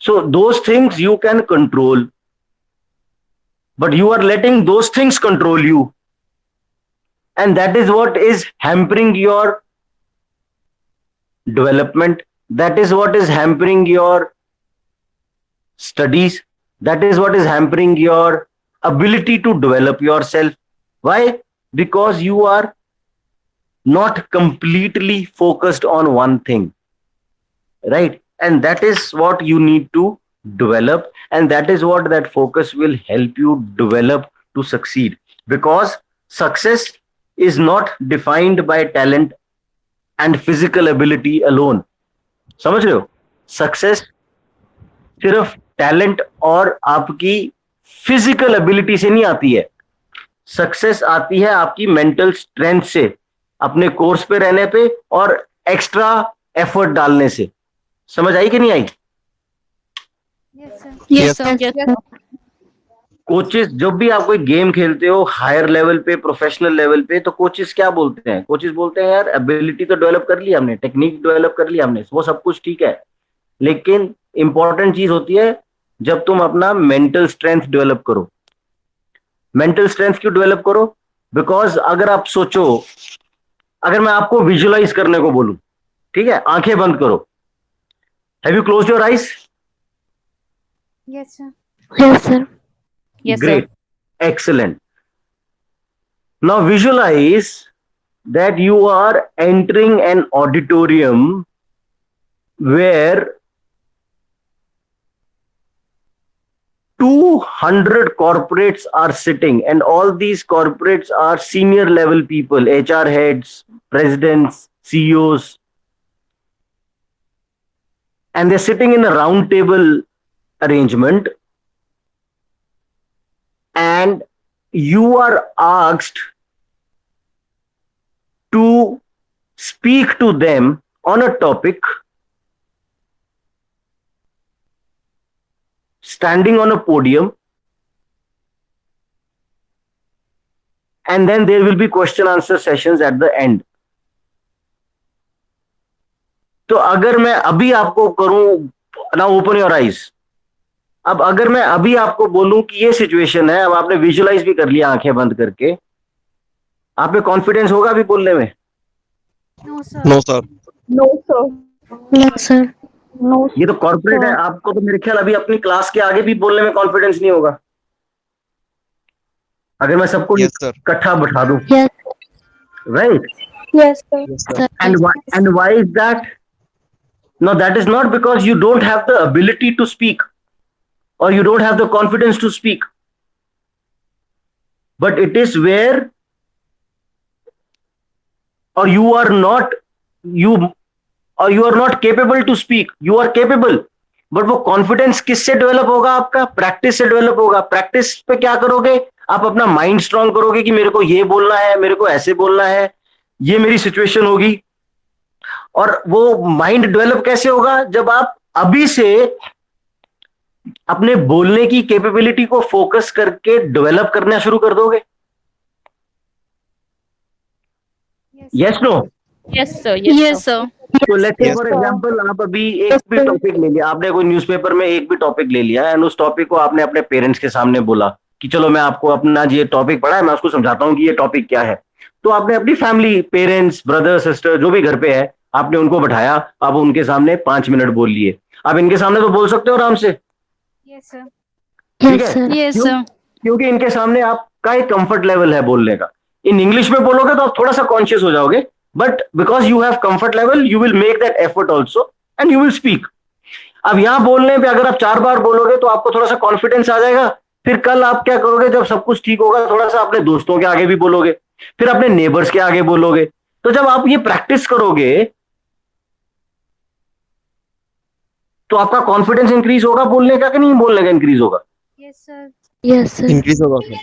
So those things you can control, but you are letting those things control you. And that is what is hampering your development. That is what is hampering your studies. That is what is hampering your ability to develop yourself. Why? Because you are not completely focused on one thing, right? And that is what you need to develop, and that is what that focus will help you develop to succeed. Because success is not defined by talent and physical ability alone. समझ रहे हो? Success सिर्फ talent और आपकी physical ability से नहीं आती है. सक्सेस आती है आपकी मेंटल स्ट्रेंथ से, अपने कोर्स पे रहने पे और एक्स्ट्रा एफर्ट डालने से. समझ आई कि नहीं आई? Yes, sir. Yes, sir. Yes, sir. Coaches जब भी आप कोई गेम खेलते हो हायर लेवल पे, प्रोफेशनल लेवल पे, तो कोचेस क्या बोलते हैं? कोचेस बोलते हैं यार एबिलिटी तो डेवलप कर ली हमने, टेक्निक डेवलप कर ली हमने, वो सब कुछ ठीक है, लेकिन इंपॉर्टेंट चीज होती है जब तुम अपना मेंटल स्ट्रेंथ डेवलप करो. मेंटल स्ट्रेंथ क्यों डेवलप करो? बिकॉज अगर आप सोचो, अगर मैं आपको विजुअलाइज करने को बोलूं, ठीक है, आंखें बंद करो. Have you closed your eyes? Yes, sir. Yes, sir. Yes, sir. Great. Excellent. Now visualize that you are entering an auditorium where 200 corporates are sitting, and all these corporates are senior level people, HR heads, presidents, CEOs, and they're sitting in a round table arrangement, and you are asked to speak to them on a topic, standing on a podium, and then there will be question answer sessions at the end. तो अगर मैं अभी आपको करूं, ना open your eyes, अब अगर मैं अभी आपको बोलूं कि ये सिचुएशन है, अब आपने विजुअलाइज भी कर लिया आंखें बंद करके, आप में कॉन्फिडेंस होगा अभी बोलने में? No, sir. No, sir. No, sir. No, sir. No, ये तो कॉर्पोरेट है, आपको तो मेरे ख्याल अभी अपनी क्लास के आगे भी बोलने में कॉन्फिडेंस नहीं होगा अगर मैं सबको Yes, sir. इकट्ठा बैठा दूं, Yes. Right? Yes, sir. Yes, sir. And why is that? No, that is not because you don't have the ability to speak or you don't have the confidence to speak, but it is where, or you are not capable to speak. You are capable, but वो confidence किससे develop होगा? आपका practice से develop होगा. Practice पे क्या करोगे? आप अपना माइंड स्ट्रांग करोगे कि मेरे को ये बोलना है, मेरे को ऐसे बोलना है, ये मेरी सिचुएशन होगी. और वो माइंड डेवलप कैसे होगा? जब आप अभी से अपने बोलने की कैपेबिलिटी को फोकस करके डेवलप करना शुरू कर दोगे? Yes no? Yes, sir. Yes, sir. तो let's say Yes, for sir. Example आप अभी एक भी टॉपिक ले लिया, आपने कोई न्यूज़पेपर में एक भी टॉपिक ले लिया एंड उस टॉपिक को आपने अपने पेरेंट्स के सामने बोला कि चलो मैं आपको अपना ये टॉपिक पढ़ा है, मैं उसको समझाता हूँ कि ये टॉपिक क्या है। तो आपने अपनी फैमिली, पेरेंट्स, ब्रदर, सिस्टर जो भी घर पे है, आपने उनको बैठाया, आप उनके सामने 5 मिनट बोल लिए। आप इनके सामने तो बोल सकते हो आराम से, यस सर। ठीक है? Yes, क्यों? sir. क्योंकि इनके सामने आपका एक कंफर्ट लेवल है बोलने का। इन इंग्लिश में बोलोगे तो आप थोड़ा सा कॉन्शियस हो जाओगे, but because you have comfort level you will make that effort also and you will speak. अब यहां बोलने पे अगर आप 4 बार बोलोगे तो आपको थोड़ा सा कॉन्फिडेंस आ जाएगा। फिर कल आप क्या करोगे, जब सब कुछ ठीक होगा, थोड़ा सा अपने दोस्तों के आगे भी बोलोगे, फिर अपने नेबर्स के आगे बोलोगे। तो जब आप ये प्रैक्टिस करोगे तो आपका कॉन्फिडेंस इंक्रीज होगा बोलने का कि नहीं बोलने का इंक्रीज होगा? Yes sir. Yes sir. Increase होगा सर।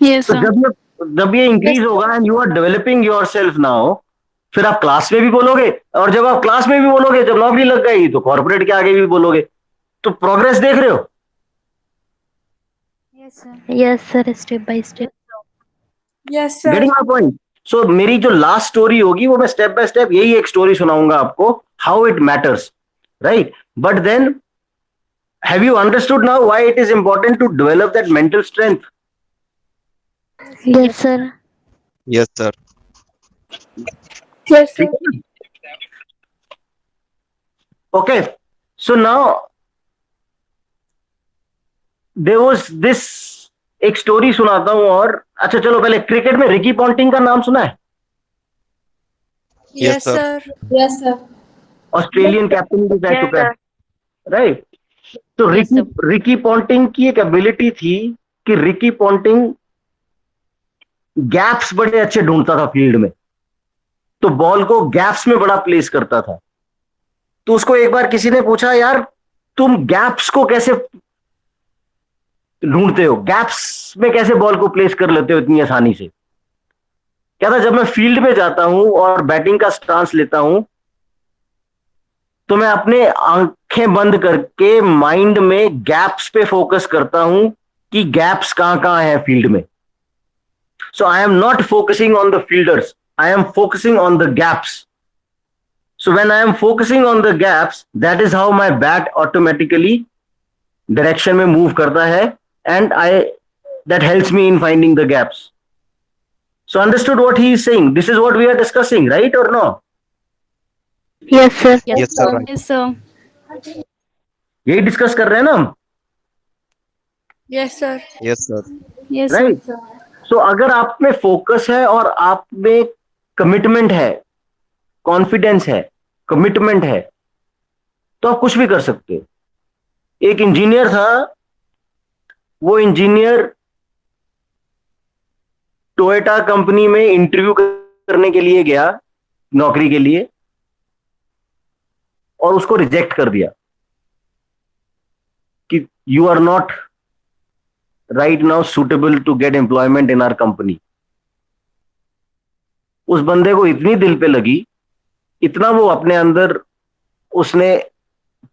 Yes, तो sir. जब ये इंक्रीज होगा and you are developing yourself now, फिर आप क्लास में भी बोलोगे, और जब आप क्लास में भी बोलोगे, जब नौकरी लग गई तो कॉर्पोरेट के आगे भी बोलोगे। तो प्रोग्रेस देख रहे हो? Yes sir. Yes sir, step by step. Yes getting my point? So मेरी जो लास्ट स्टोरी होगी वो मैं स्टेप बाय स्टेप यही एक स्टोरी सुनाऊंगा आपको, how it matters, right? But then have you understood now why it is important to develop that mental strength? Yes sir. Yes, sir. Yes ठीक है? Okay, so now there was this, एक story सुनाता हूं। और अच्छा चलो, पहले cricket में रिकी पॉन्टिंग का नाम सुना है? Yes, sir. Yes sir. Australian captain भी रह चुका है, राइट? तो Yes, Ricky sir. Ricky Ponting की एक एबिलिटी थी कि रिकी पॉन्टिंग गैप्स बड़े अच्छे ढूंढता था फील्ड में, तो बॉल को गैप्स में बड़ा प्लेस करता था। तो उसको एक बार किसी ने पूछा, यार तुम गैप्स को कैसे ढूंढते हो, गैप्स में कैसे बॉल को प्लेस कर लेते हो इतनी आसानी से? क्या था, जब मैं फील्ड में जाता हूं और बैटिंग का स्टांस लेता हूं तो मैं अपने आंखें बंद करके माइंड में गैप्स पे फोकस करता हूं कि गैप्स कहां कहां है फील्ड में। So I am not focusing on the fielders, I am focusing on the gaps. So when I am focusing on the gaps, that is how my bat automatically direction में move करता है, and that helps me in finding the gaps. So understood what he is saying? This is what we are discussing, right or no? Yes sir. Yes, sir. Right. Yes, sir. यही discuss कर रहे हैं ना हम, yes sir. Yes, sir. Yes, right? So अगर आप में focus है और आप में कमिटमेंट है, कॉन्फिडेंस है, कमिटमेंट है, तो आप कुछ भी कर सकते हो। एक इंजीनियर था, वो इंजीनियर टोयोटा कंपनी में इंटरव्यू करने के लिए गया नौकरी के लिए, और उसको रिजेक्ट कर दिया कि you are not right now suitable to get employment in our company. उस बंदे को इतनी दिल पे लगी, इतना वो अपने अंदर उसने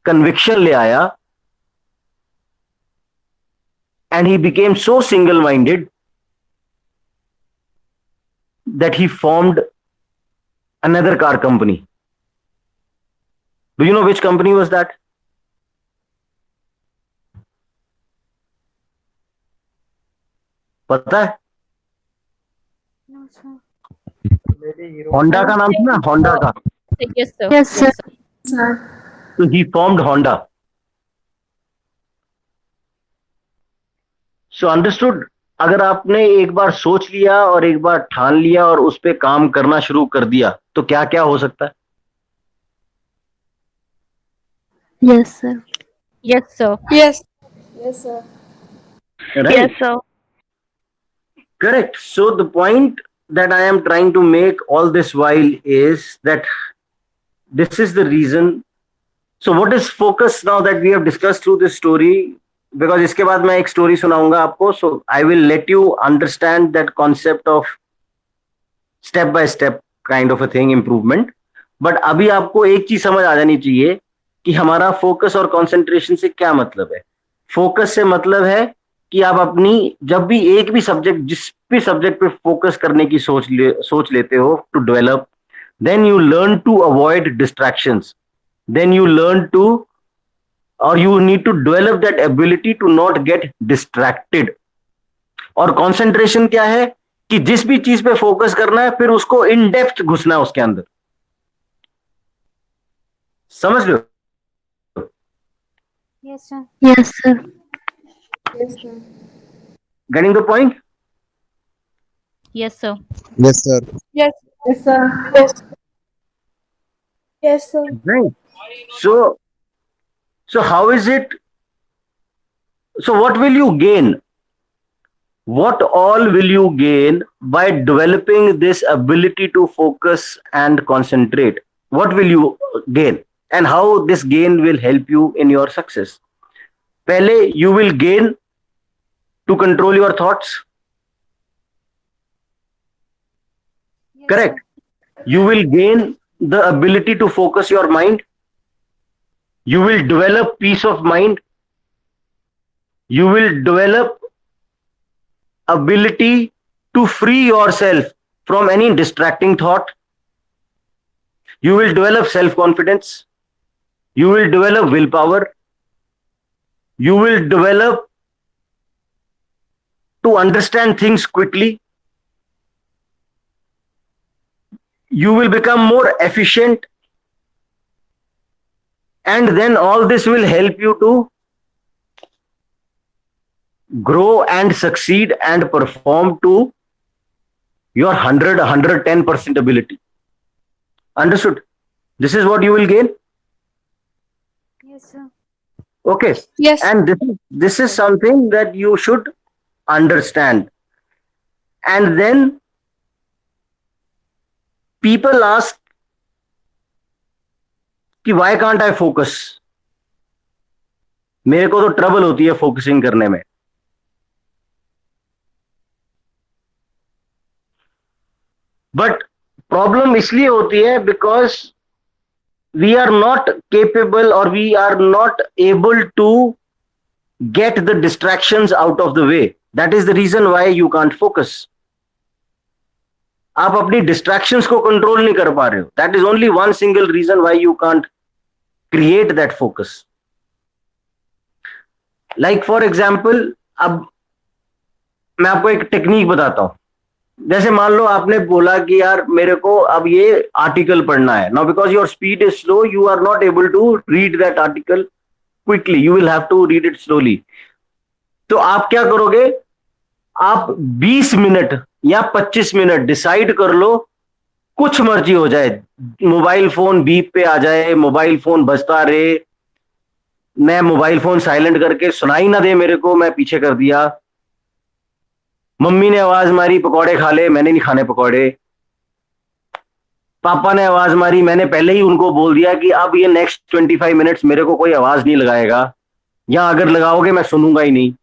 कन्विक्शन ले आया, and he became so single minded that he formed another car company. Do you know which company was that? पता है? होंडा का नाम सुना? होंडा का? Yes, sir. Yes, sir. So he formed Honda. So understood? अगर आपने एक बार सोच लिया और एक बार ठान लिया और उस पे काम करना शुरू कर दिया तो क्या क्या हो सकता है? Yes, sir. Yes, sir. Yes yes sir. Right? Yes, sir. Correct. So the point that I am trying to make all this while is that this is the reason. So what is focus now that we have discussed through this story? Because इसके बाद मैं एक story सुनाऊंगा आपको, so I will let you understand that concept of step by step kind of a thing, improvement. But अभी आपको एक चीज समझ आ जानी चाहिए कि हमारा फोकस और कंसंट्रेशन से क्या मतलब है। फोकस से मतलब है कि आप अपनी जब भी एक भी सब्जेक्ट जिस भी सब्जेक्ट पे फोकस करने की सोच लेते हो to develop, then you learn to avoid distractions, then you learn to और you need to develop that ability to not get distracted. और कंसंट्रेशन क्या है कि जिस भी चीज पे फोकस करना है फिर उसको इन डेप्थ घुसना है उसके अंदर। समझ लो? Yes, sir. Yes, sir. Getting the point? Yes, sir. Yes, sir. Yes, yes, sir. Yes, sir. Right. So how is it? So what will you gain? What all will you gain by developing this ability to focus and concentrate? What will you gain? And how this gain will help you in your success? Pehle, you will gain to control your thoughts. Yes, Correct. You will gain the ability to focus your mind. You will develop peace of mind. You will develop ability to free yourself from any distracting thought. You will develop self-confidence. You will develop willpower. You will develop to understand things quickly. You will become more efficient. And then all this will help you to grow and succeed and perform to your 110% ability. Understood? This is what you will gain. yes, sir. Okay. Yes. And this is something that you should understand. And then people ask कि why can't I focus? मेरे को तो trouble होती है focusing करने में। But problem इसलिए होती है because we are not capable or we are not able to get the distractions out of the way. That is the reason why you can't focus. आप अपनी distractions को control नहीं कर पा रहे हो. That is only one single reason why you can't create that focus. Like for example, अब मैं आपको एक टेक्निक बताता हूं। जैसे मान लो आपने बोला कि यार मेरे को अब ये आर्टिकल पढ़ना है। Now because your speed is slow, you are not able to read that article quickly, you will have to read it slowly. तो आप क्या करोगे? आप 20 मिनट या 25 मिनट डिसाइड कर लो, कुछ मर्जी हो जाए, मोबाइल फोन बीप पे आ जाए, मोबाइल फोन बजता रहे, मैं मोबाइल फोन साइलेंट करके सुनाई ना दे मेरे को, मैं पीछे कर दिया, मम्मी ने आवाज मारी पकौड़े खा ले, मैंने नहीं खाने पकौड़े, पापा ने आवाज मारी, मैंने पहले ही उनको बोल दिया कि अब ये नेक्स्ट 25 मिनट्स मेरे को कोई आवाज नहीं लगाएगा, या अगर लगाओगे मैं सुनूंगा ही नहीं,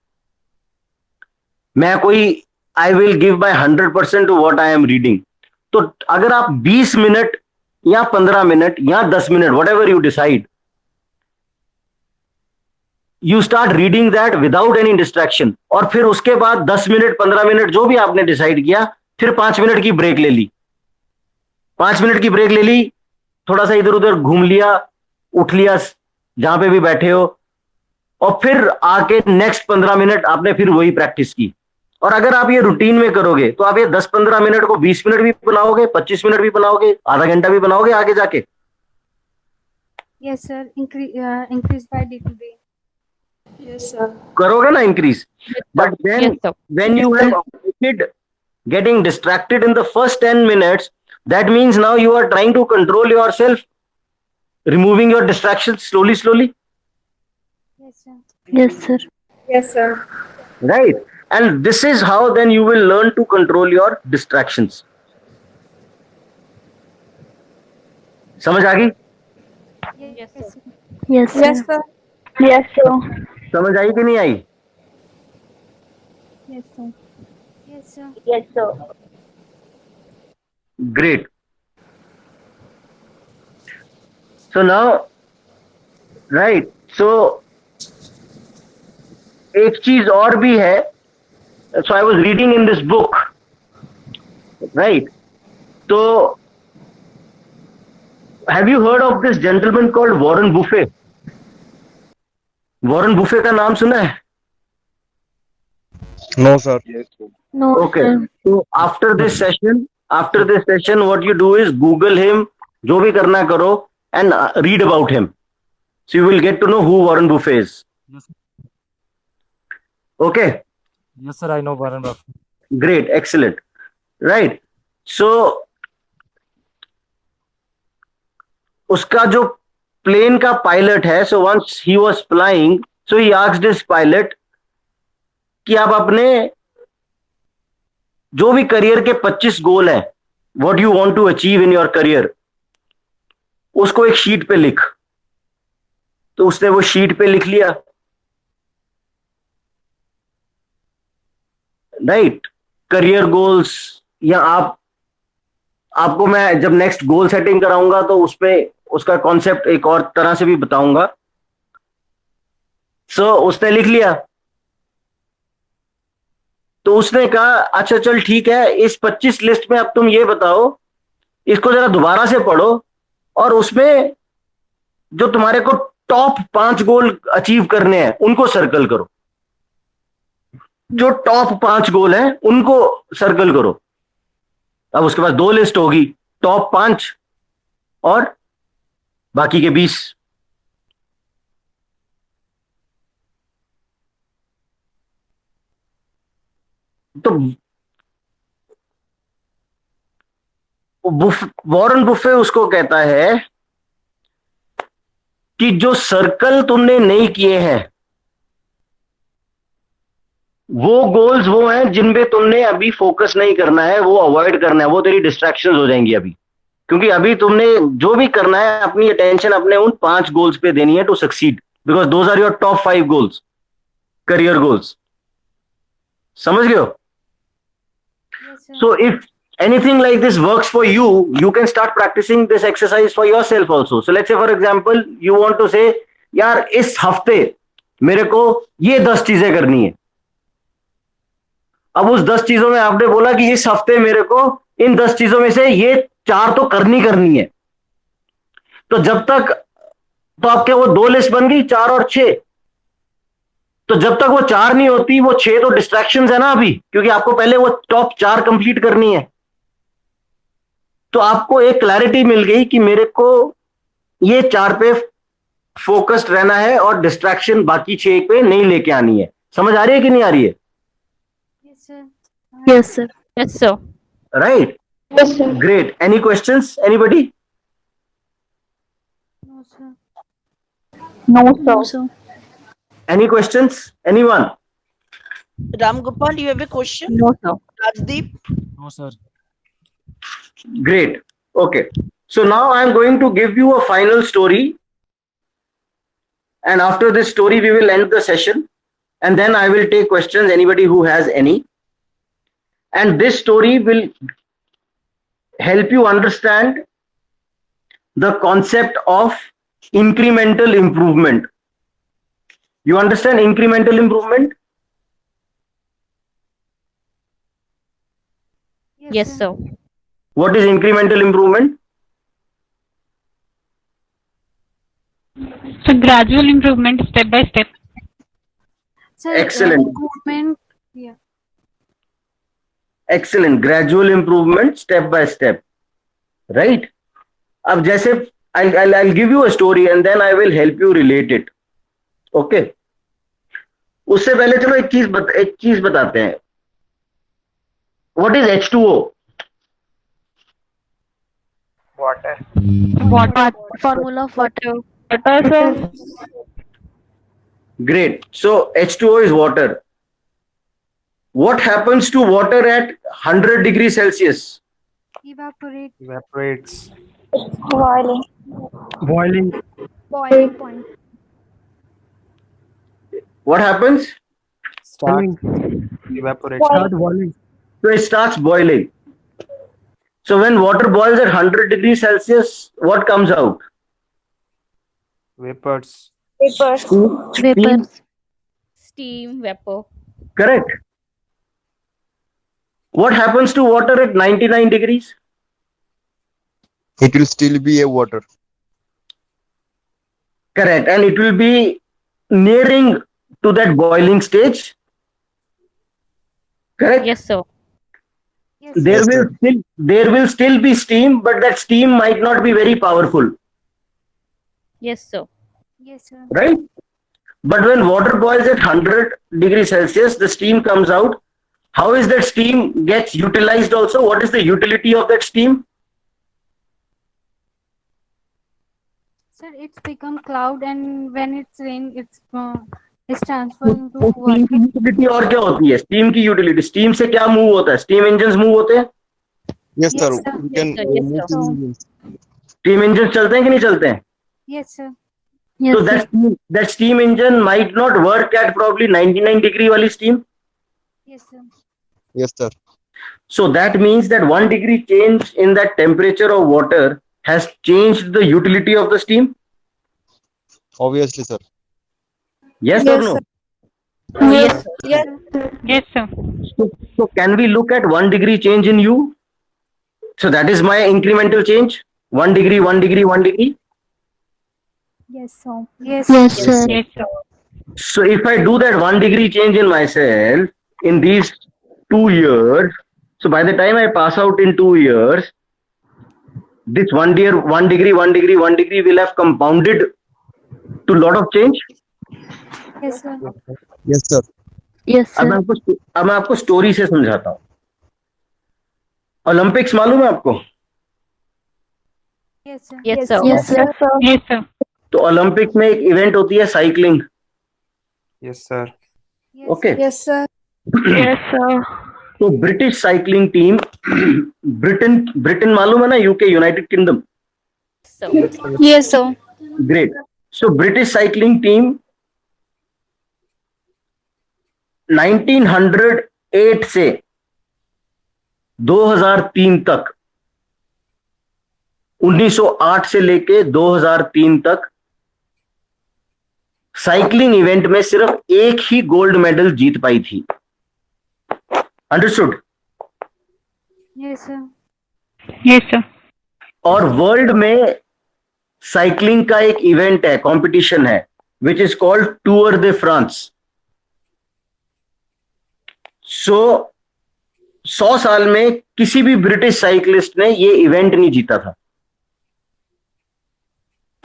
मैं कोई I will give my 100% to what I am reading. तो अगर आप 20 मिनट या 15 मिनट या 10 minute, what ever you decide, you start reading that without any distraction, और फिर उसके बाद 10 मिनट 15 मिनट जो भी आपने डिसाइड किया, फिर 5 मिनट की ब्रेक ले ली, 5 मिनट की ब्रेक ले ली, थोड़ा सा इधर उधर घूम लिया, उठ लिया जहां पे भी बैठे हो, और फिर आके नेक्स्ट 15 मिनट आपने फिर वही प्रैक्टिस की। और अगर आप ये रूटीन में करोगे तो आप ये 10-15 मिनट को 20 मिनट भी बनाओगे, 25 मिनट भी बनाओगे, आधा घंटा भी बनाओगे आगे जाके। Yes, sir. Increase by day to day. Yes, sir. करोगे ना increase, but Yes, then sir. when you have avoided getting distracted in the first 10 minutes, that means now you are trying to control yourself, removing your distractions slowly. Yes, sir. Yes, sir. Yes, sir. Right? And this is how then you will learn to control your distractions. समझ आ गई? Yes, sir. Yes, sir. Yes, sir. Yes, sir. समझ आई कि नहीं आई? Yes, sir. Yes, sir. Yes, sir. Great. So now, right, so एक चीज और भी है. So I was reading in this book, right? So have you heard of this gentleman called Warren Buffett? Warren Buffett का नाम सुना है? No, sir. No, Okay. sir. So after this session, what you do is Google him, जो भी करना करो, and read about him. So you will get to know who Warren Buffett is. Yes, Okay. yes, sir. I know Warren Buffett. Great, excellent. Right. So उसका जो plane का pilot है, so once he was flying, so he asked this pilot कि आप अपने जो भी career के 25 गोल हैं, what you want to achieve in your career, उसको एक शीट पे लिख. तो उसने वो शीट पे लिख लिया. Right, career goals. या आपको मैं जब नेक्स्ट गोल सेटिंग कराऊंगा तो उसपे उसका कॉन्सेप्ट एक और तरह से भी बताऊंगा. सो उसने लिख लिया. तो उसने कहा अच्छा चल ठीक है, इस 25 लिस्ट में अब तुम ये बताओ, इसको जरा दोबारा से पढ़ो और उसमें जो तुम्हारे को टॉप 5 गोल अचीव करने हैं उनको सर्कल करो. जो टॉप 5 गोल हैं उनको सर्कल करो. अब उसके पास 2 लिस्ट होगी, टॉप 5 और बाकी के 20. तो वॉरेन बुफे उसको कहता है कि जो सर्कल तुमने नहीं किए हैं वो गोल्स वो हैं जिन पे तुमने अभी फोकस नहीं करना है, वो अवॉइड करना है, वो तेरी डिस्ट्रैक्शंस हो जाएंगी अभी. क्योंकि अभी तुमने जो भी करना है अपनी अटेंशन अपने उन 5 गोल्स पे देनी है to succeed, because those are your top 5 goals, career goals. समझ गए हो? So if anything like this works for you, you can start practicing this exercise for yourself also. So let's say for example, you want to say, यार इस हफ्ते मेरे को ये 10 चीजें करनी है. अब उस 10 चीजों में आपने बोला कि इस हफ्ते मेरे को इन 10 चीजों में से ये 4 तो करनी है. तो जब तक तो आपके वो 2 लिस्ट बन गई, 4 और 6. तो जब तक वो 4 नहीं होती, वो 6 तो डिस्ट्रैक्शंस है ना अभी, क्योंकि आपको पहले वो टॉप 4 कंप्लीट करनी है. तो आपको एक क्लैरिटी मिल गई कि मेरे को ये 4 पे फोकस्ड रहना है और डिस्ट्रैक्शन बाकी 6 पे नहीं लेके आनी है. समझ आ रही है कि नहीं आ रही है? Yes, sir. Yes, sir. Right? Yes, sir. Great. Any questions? Anybody? No, sir. No, No, sir. sir. Any questions? Anyone? Ram Gopal, you have a question? No, sir. Rajdeep? No, sir. Great. Okay. So now I'm going to give you a final story. And after this story, we will end the session. And then I will take questions, anybody who has any. And this story will help you understand the concept of incremental improvement. You understand incremental improvement? Yes, sir. What is incremental improvement? So gradual improvement, step by step. Sir, Excellent. improvement. Yeah. Excellent. Gradual improvement, step by step. Right? अब जैसे I'll give you a story and then I will help you relate it. Okay? उससे पहले चलो एक चीज बताते हैं. What is H2O? Water. Water. Formula of water. Water, sir. Great. So H2O is water. What happens to water at 100 degrees Celsius? Evaporate. Evaporates. Boiling. Boiling. Boiling point. What happens? Boiling. Evaporates. Start boiling. So it starts boiling. So when water boils at 100 degrees Celsius, what comes out? Vapors. Vapors. Vapors. steam, vapor. Correct. What happens to water at 99 degrees? It will still be a water. Correct. And it will be nearing to that boiling stage. Correct. Yes, sir. Yes, There Yes, will still be steam, but that steam might not be very powerful, Yes, sir. yes, sir. right? But when water boils at 100 degrees Celsius, the steam comes out. How is that steam gets utilized also? What is the utility of that steam? Sir, it's become cloud, and when it's rain, it's transferred into तो steam water. की utility और क्या होती है? Steam की utility. Steam से क्या move होता है? Steam engines move होते हैं? Yes, sir. Yes, sir. We Yes, can sir. Yes, move sir. the engines. Steam engines चलते हैं कि नहीं चलते हैं? Yes, sir. So that steam engine might not work at probably 99 degree वाली steam. Yes, sir. Yes, sir. So that means that 1 degree change in that temperature of water has changed the utility of the steam. Obviously, sir. Yes or no? Yes, sir. Yes, sir. So can we look at 1 degree change in U? So that is my incremental change. 1 degree, 1 degree, 1 degree. Yes, sir. Yes, Yes, sir. Yes, sir. So if I do that 1 degree change in myself in these 2 years, so by the time I pass out in 2 years, this 1 degree will have compounded to lot of change. yes, sir. Yes, sir. Yes, अब मैं आपको story से समझाता हूँ. Olympics मालूम है आपको? Yes, sir. Yes, sir. Yes, sir. तो ओलंपिक्स में एक इवेंट होती है cycling. Yes, sir. Yes, okay. Yes, sir. Yes, sir. तो ब्रिटिश साइकिलिंग टीम ब्रिटेन मालूम है ना? UK, United kingdom. sir. Yes, sir. Great. So British cycling team 1908 से 2003 तक, 1908 से लेके 2003 तक साइकिलिंग इवेंट में सिर्फ एक ही गोल्ड मेडल जीत पाई थी. Understood? Yes, sir. Yes, sir. और वर्ल्ड में साइकिलिंग का एक इवेंट है, कंपटीशन है, which is called Tour de France. So 100 साल में किसी भी ब्रिटिश साइकिलिस्ट ने ये इवेंट नहीं जीता था.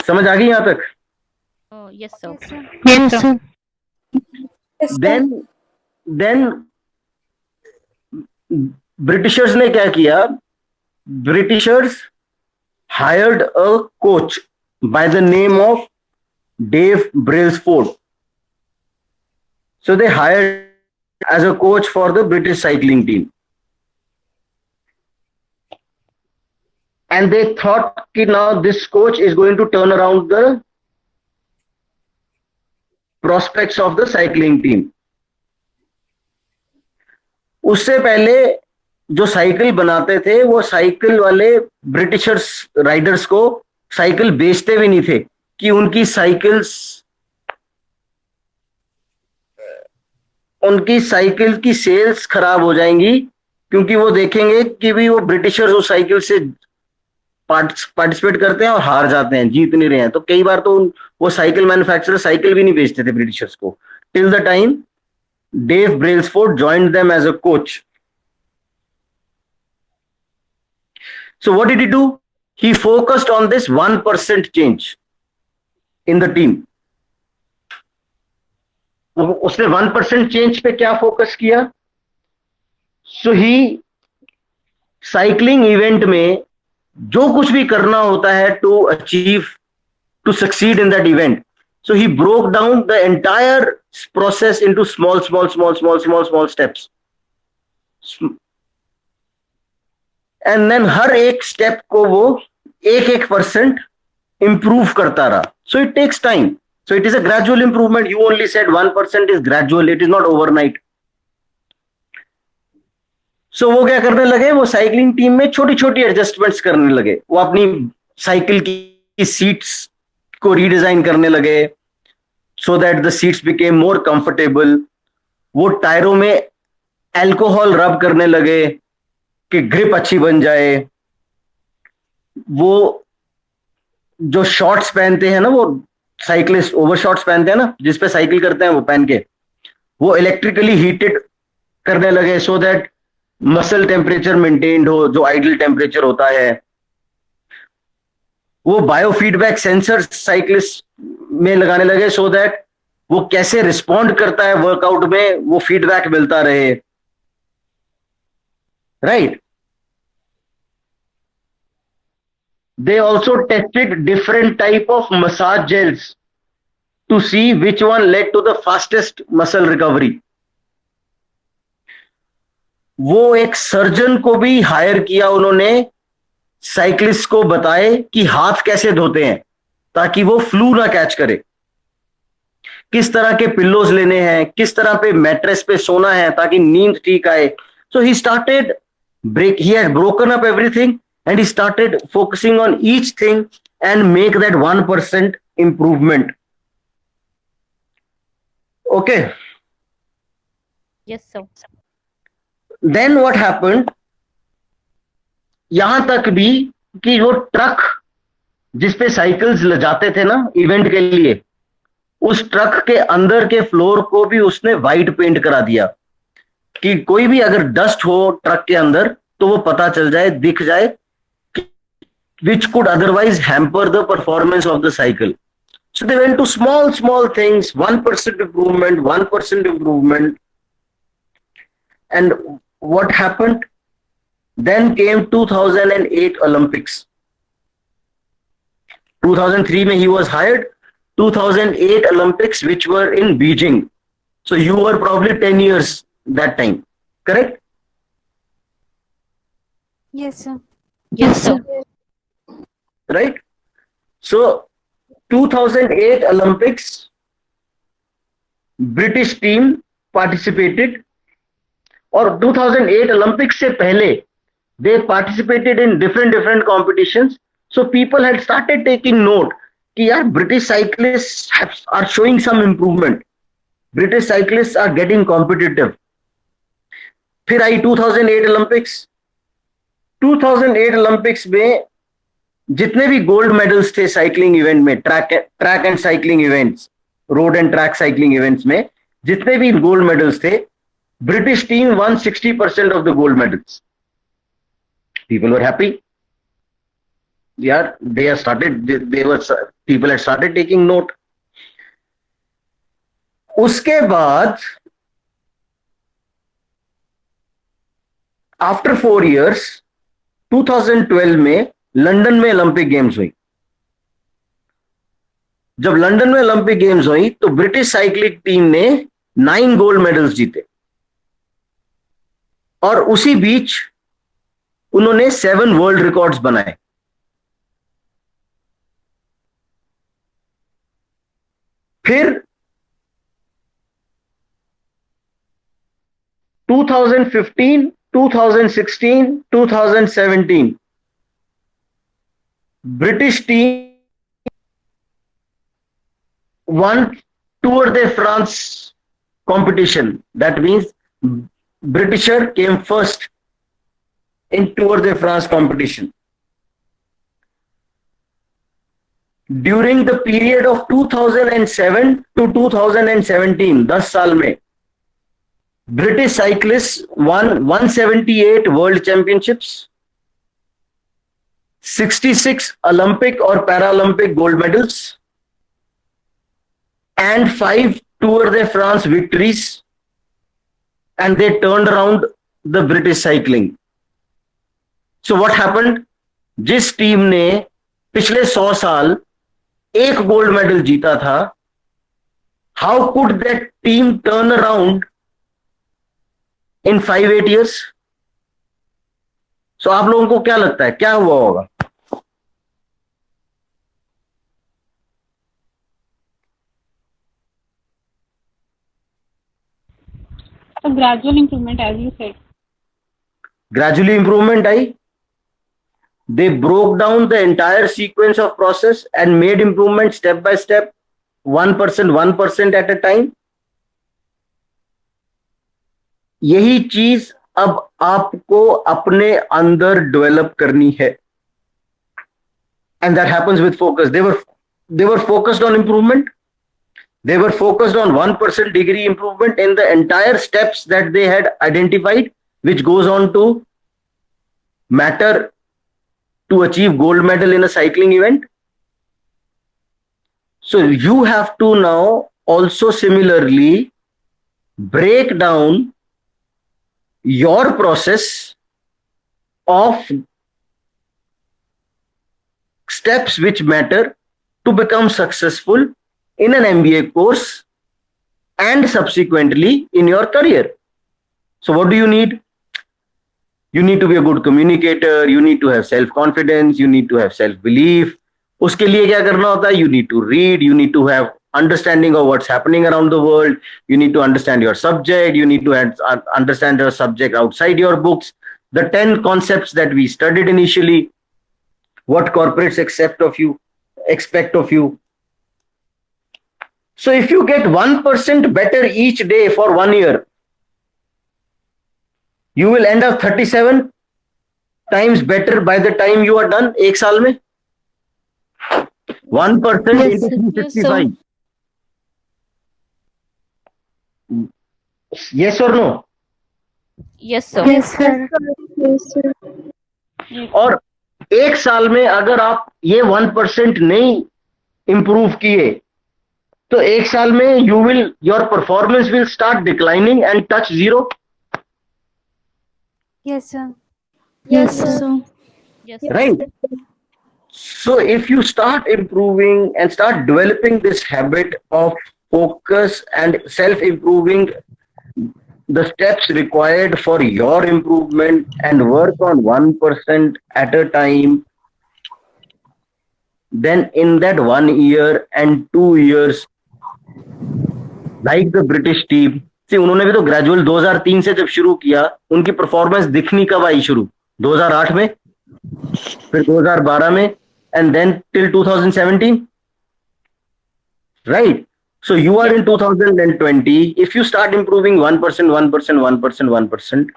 समझ आ गई यहां तक? Oh, yes, sir. Yes, sir. Yes, sir. Yes, sir. Then Britishers ने क्या किया? Britishers hired a coach by the name of Dave Brailsford. So they hired as a coach for the British cycling team. And they thought that now this coach is going to turn around the prospects of the cycling team. उससे पहले जो cycle बनाते थे वो cycle वाले Britishers Riders को cycle बेचते भी नहीं थे कि उनकी साइकिल की सेल्स खराब हो जाएंगी, क्योंकि वो देखेंगे कि भी वो ब्रिटिशर्स उस साइकिल से पार्टिसिपेट करते हैं और हार जाते हैं, जीत नहीं रहे हैं. तो कई बार तो वो साइकिल मैन्युफैक्चरर साइकिल भी नहीं बेचते थे ब्रिटिशर्स को, till the time Dave Brailsford joined them as a coach. So what did he do? He focused on this 1% change in the team. उसने 1% change पे क्या फोकस किया? So he साइकिलिंग इवेंट में जो कुछ भी करना होता है to succeed in that event. So he broke down the entire process into small steps. And then हर एक स्टेप को वो 1% improve करता रहा. So it takes time. So it is a gradual improvement. You only said 1% is gradual. It is not overnight. So वो क्या करने लगे? वो साइकिलिंग टीम में छोटी छोटी एडजस्टमेंट्स करने लगे. वो अपनी साइकिल की सीट्स को रीडिजाइन करने लगे, so that the seats became more comfortable. वो टायरों में अल्कोहल रब करने लगे कि ग्रिप अच्छी बन जाए. वो जो शॉर्ट्स पहनते हैं ना, वो साइक्लिस्ट ओवर शॉर्ट्स पहनते हैं ना, जिसपे साइकिल करते हैं, वो पहन के वो इलेक्ट्रिकली हीटेड करने लगे so that muscle temperature maintained हो, जो आइडल टेम्परेचर होता है. वो बायोफीडबैक सेंसर साइक्लिस्ट में लगाने लगे सो दैट वो कैसे रिस्पॉन्ड करता है वर्कआउट में, वो फीडबैक मिलता रहे. Right. They also tested different type of massage gels to see which one led to the fastest muscle recovery. वो एक सर्जन को भी हायर किया उन्होंने, साइक्लिस्ट को बताए कि हाथ कैसे धोते हैं ताकि वो फ्लू ना कैच करे, किस तरह के पिल्लोज लेने हैं, किस तरह पे मैट्रेस पे सोना है ताकि नींद ठीक आए. So he had broken up everything and he started focusing on each thing and make that 1% improvement. Okay. Yes, sir. Then what happened? यहां तक भी कि वो ट्रक जिसपे साइकिल्स ले जाते थे ना इवेंट के लिए, उस ट्रक के अंदर के फ्लोर को भी उसने वाइट पेंट करा दिया कि कोई भी अगर डस्ट हो ट्रक के अंदर तो वो पता चल जाए, दिख जाए, which could otherwise hamper the performance of the cycle. So they went to small things, 1% improvement, 1% improvement. And what happened? Then came 2008 Olympics. 2003 mein he was hired. 2008 Olympics, which were in Beijing. So you were probably 10 years that time, correct? Yes, sir. Yes, sir. Right? So 2008 Olympics, British team participated, और 2008 Olympics से पहले they participated in different competitions. So people had started taking note कि यार British cyclists are showing some improvement. British cyclists are getting competitive. फिर आई 2008 Olympics. 2008 Olympics में जितने भी gold medals थे साइकिलिंग इवेंट में, track and cycling events, road and track cycling events में जितने भी गोल्ड मेडल्स थे, British team won 60% of the gold medals. People were happy. Yeah, people had started taking note. उसके बाद after 4 years 2012 में London में Olympic games हुई. जब लंदन में ओलंपिक गेम्स हुई तो ब्रिटिश साइक्लिंग टीम ने 9 गोल्ड मेडल्स जीते, और उसी बीच उन्होंने 7 वर्ल्ड रिकॉर्ड्स बनाए. फिर 2015, 2016, 2017 British team won Tour de France competition. That means Britisher came first in Tour de France competition. During the period of 2007 to 2017, 10 साल में British cyclists won 178 world championships, 66 Olympic or Paralympic gold medals, and 5 Tour de France victories, and they turned around the British cycling. So what happened? जिस team ने पिछले 100 साल एक gold medal जीता था, how could that team turn around in 5-8 years? So आप लोगों को क्या लगता है क्या हुआ होगा? So gradual improvement, as you said. Gradually improvement I. They broke down the entire sequence of process and made improvement step by step. 1% at a time. यही चीज अब आपको अपने अंदर डेवलप करनी है. And that happens with focus. They were focused on improvement. They were focused on 1% degree improvement in the entire steps that they had identified, which goes on to matter to achieve gold medal in a cycling event. So you have to now also similarly break down your process of steps which matter to become successful in an MBA course and subsequently in your career. So what do you need? You need to be a good communicator, you need to have self-confidence, you need to have self-belief. उसके लिए क्या करना होता है? You need to read, you need to have understanding of what's happening around the world, you need to understand your subject, you need to understand your subject outside your books, the 10 concepts that we studied initially, what corporates expect of you. So if you get 1% better each day for 1 year, you will end up 37 times better by the time you are done. एक साल में 1% into 365. Yes or no? Yes, sir. Yes, sir. Yes, sir. और एक साल में अगर आप ये 1% नहीं इंप्रूव किए तो एक साल में your performance will start declining and touch zero. Yes, sir. Yes, sir. Yes, Right? So if you start improving and start developing this habit of focus and self-improving the steps required for your improvement and work on 1% at a time, then in that 1 year and 2 years, like the British team, see, उन्होंने भी तो gradual 2003 से जब शुरू किया, उनकी performance दिखनी कब आई शुरू? 2008 में, फिर 2012 में, and then till 2017, right? So you are in 2020. If you start improving 1%, 1%, 1%, 1%,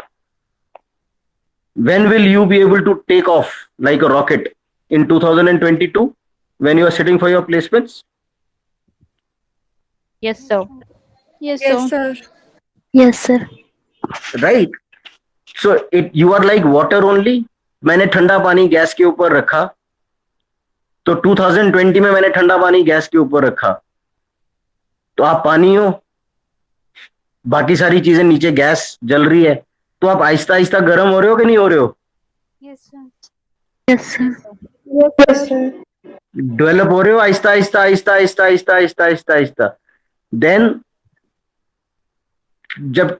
when will you be able to take off like a rocket? In 2022, when you are sitting for your placements? yes, sir. Yes, Yes, sir. sir. Yes, sir. Right? So you are like water only. मैंने ठंडा पानी gas के ऊपर रखा, तो 2020 में मैंने ठंडा पानी गैस के ऊपर रखा, तो आप पानी हो, बाकी सारी चीजें नीचे गैस जल रही है, तो आप आहिस्ता आहिस्ता गर्म हो रहे हो कि नहीं हो रहे हो? Yes, sir. Yes, sir. Yes, sir. Develop हो रहे हो आहिस्ता आहिस्ता आहिस्ता आहिस्ता आहिस्ता आहिस्ता आहिस्ता आहिस्ता. देन जब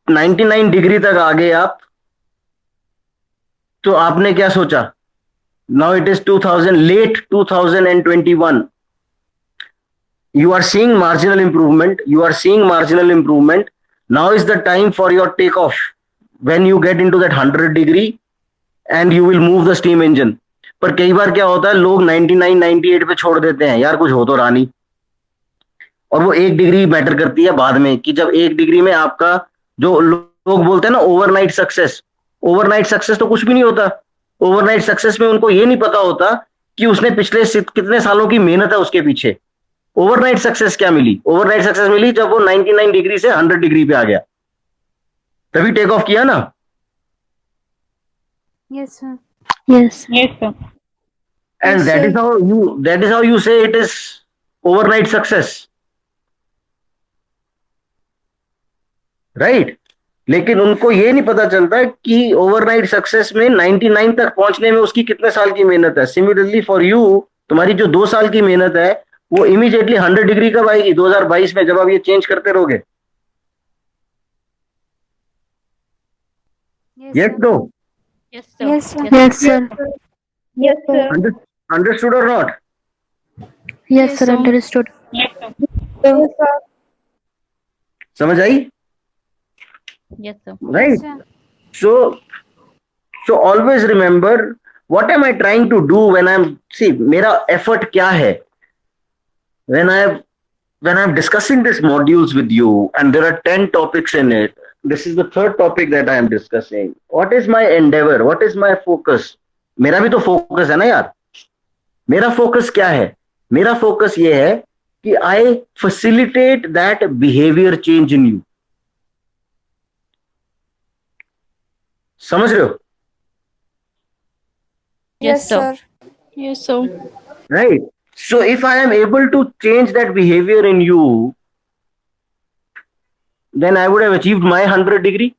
99 डिग्री तक आ गए आप, तो आपने क्या सोचा? Now it is late 2021. You are seeing marginal improvement. Now is the time for your takeoff. When you get into that 100 degree and you will move the steam engine. पर कई बार क्या होता है, लोग 99, 98 पे छोड़ देते हैं, यार कुछ हो तो रहा नहीं. और वो 1 डिग्री मैटर करती है बाद में, कि जब 1 डिग्री में आपका, जो लोग बोलते हैं ना ओवरनाइट सक्सेस तो कुछ भी नहीं होता. ओवरनाइट सक्सेस में उनको ये नहीं पता होता कि उसने पिछले कितने सालों की मेहनत है उसके पीछे. ओवरनाइट सक्सेस क्या मिली? ओवरनाइट सक्सेस मिली जब वो 99 डिग्री से 100 डिग्री पे आ गया, तभी टेक ऑफ किया ना. Yes, sir. Yes. Yes, sir. And Yes, that is how you say it is overnight success, right? लेकिन उनको ये नहीं पता चलता कि ओवरनाइट सक्सेस में 99 तक पहुंचने में उसकी कितने साल की मेहनत है. सिमिलरली फॉर यू, तुम्हारी जो 2 साल की मेहनत है वो इमीडिएटली 100 डिग्री कब आएगी? 2022 में, जब आप ये चेंज करते रहोगे. Yes, Yes, no? Yes, sir. Yes, sir. Yes, sir. Yes, sir. Understood or not? Yes, sir. Understood. समझ आई? Yes, sir. Right? Yes, sir. So always remember, what am I trying to do when I'm, see, मेरा effort क्या है? When I when I'm discussing these modules with you, and there are 10 topics in it, this is the third topic that I am discussing. What is my endeavor? What is my focus? मेरा भी तो focus है ना यार. मेरा focus क्या है? मेरा focus ये है कि I facilitate that behavior change in you. समझ रहे हो? Yes, sir. Yes, sir. Right. So if I am able to change that behavior in you, then I would have achieved my 100 degree.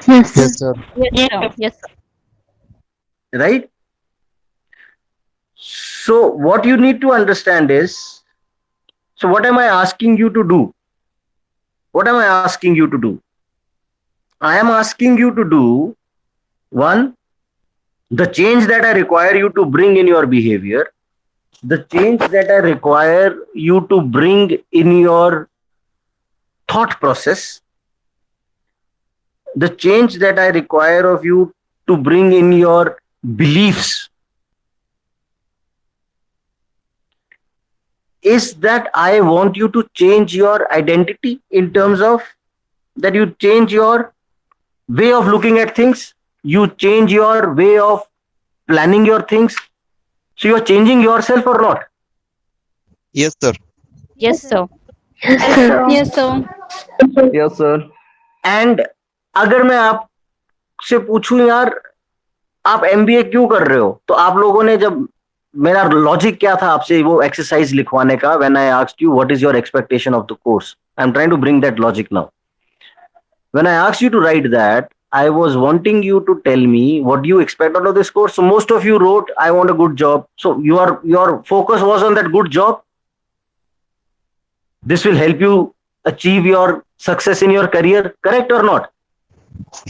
Yes, sir. Yes, sir. Yes, sir. Right? So what you need to understand is, so what am I asking you to do? What am I asking you to do? I am asking you to do, one, the change that I require you to bring in your behavior, the change that I require you to bring in your thought process, the change that I require of you to bring in your beliefs, is that I want you to change your identity in terms of that you change your way of looking at things, you change your way of planning your things. So you're changing yourself or not? Yes, sir. Yes, sir. Yes, sir. Yes, sir. And अगर मैं आपसे पूछूं यार आप MBA क्यों कर रहे हो, तो आप लोगों ने जब मेरा लॉजिक क्या था आपसे वो एक्सरसाइज लिखवाने का, when I asked you what is your expectation of the course, I am trying to bring that logic now. When I asked you to write that, I was wanting you to tell me what you expect out of this course. So most of you wrote, I want a good job. So your focus was on that good job. This will help you achieve your success in your career, correct or not?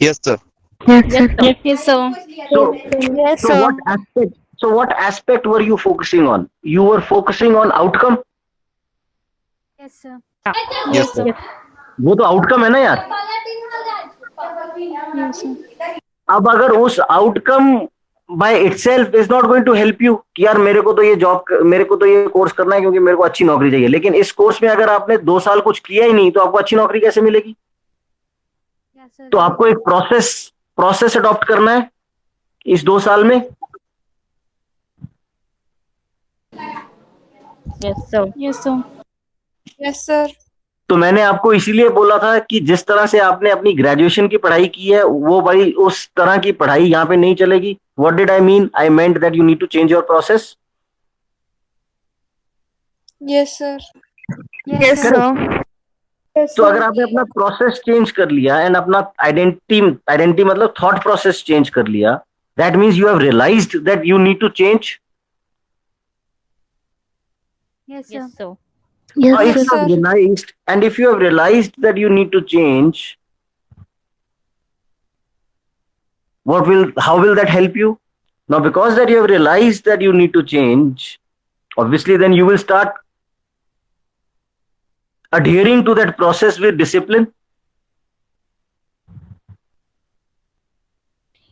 Yes, sir. Yes, sir. Yes, sir. So what aspect were you focusing on? You were focusing on outcome. Yes, sir. Yes, sir. वो तो outcome है ना यार. Yes, sir. अब अगर उस outcome by itself is not going to help you कि यार मेरे को तो ये कोर्स करना है क्योंकि मेरे को अच्छी नौकरी चाहिए, लेकिन इस कोर्स में अगर आपने 2 साल कुछ किया ही नहीं तो आपको अच्छी नौकरी कैसे मिलेगी? Yes, sir. तो आपको एक प्रोसेस अडॉप्ट करना है इस 2 साल में. Yes, sir. Yes, sir. Yes, sir. तो मैंने आपको इसीलिए बोला था कि जिस तरह से आपने अपनी ग्रेजुएशन की पढ़ाई की है वो भाई उस तरह की पढ़ाई यहाँ पे नहीं चलेगी. What did I mean? I meant that you need to change your process. Yes, sir. Yes, sir. तो अगर आपने अपना प्रोसेस चेंज कर लिया एंड अपना आइडेंटिटी मतलब थॉट प्रोसेस चेंज कर लिया, that means you have realised that you need to change. Yes, sir. Yes, sir. If you have realized, and if you have realized that you need to change, how will that help you? Now, because that you have realized that you need to change, obviously then you will start adhering to that process with discipline.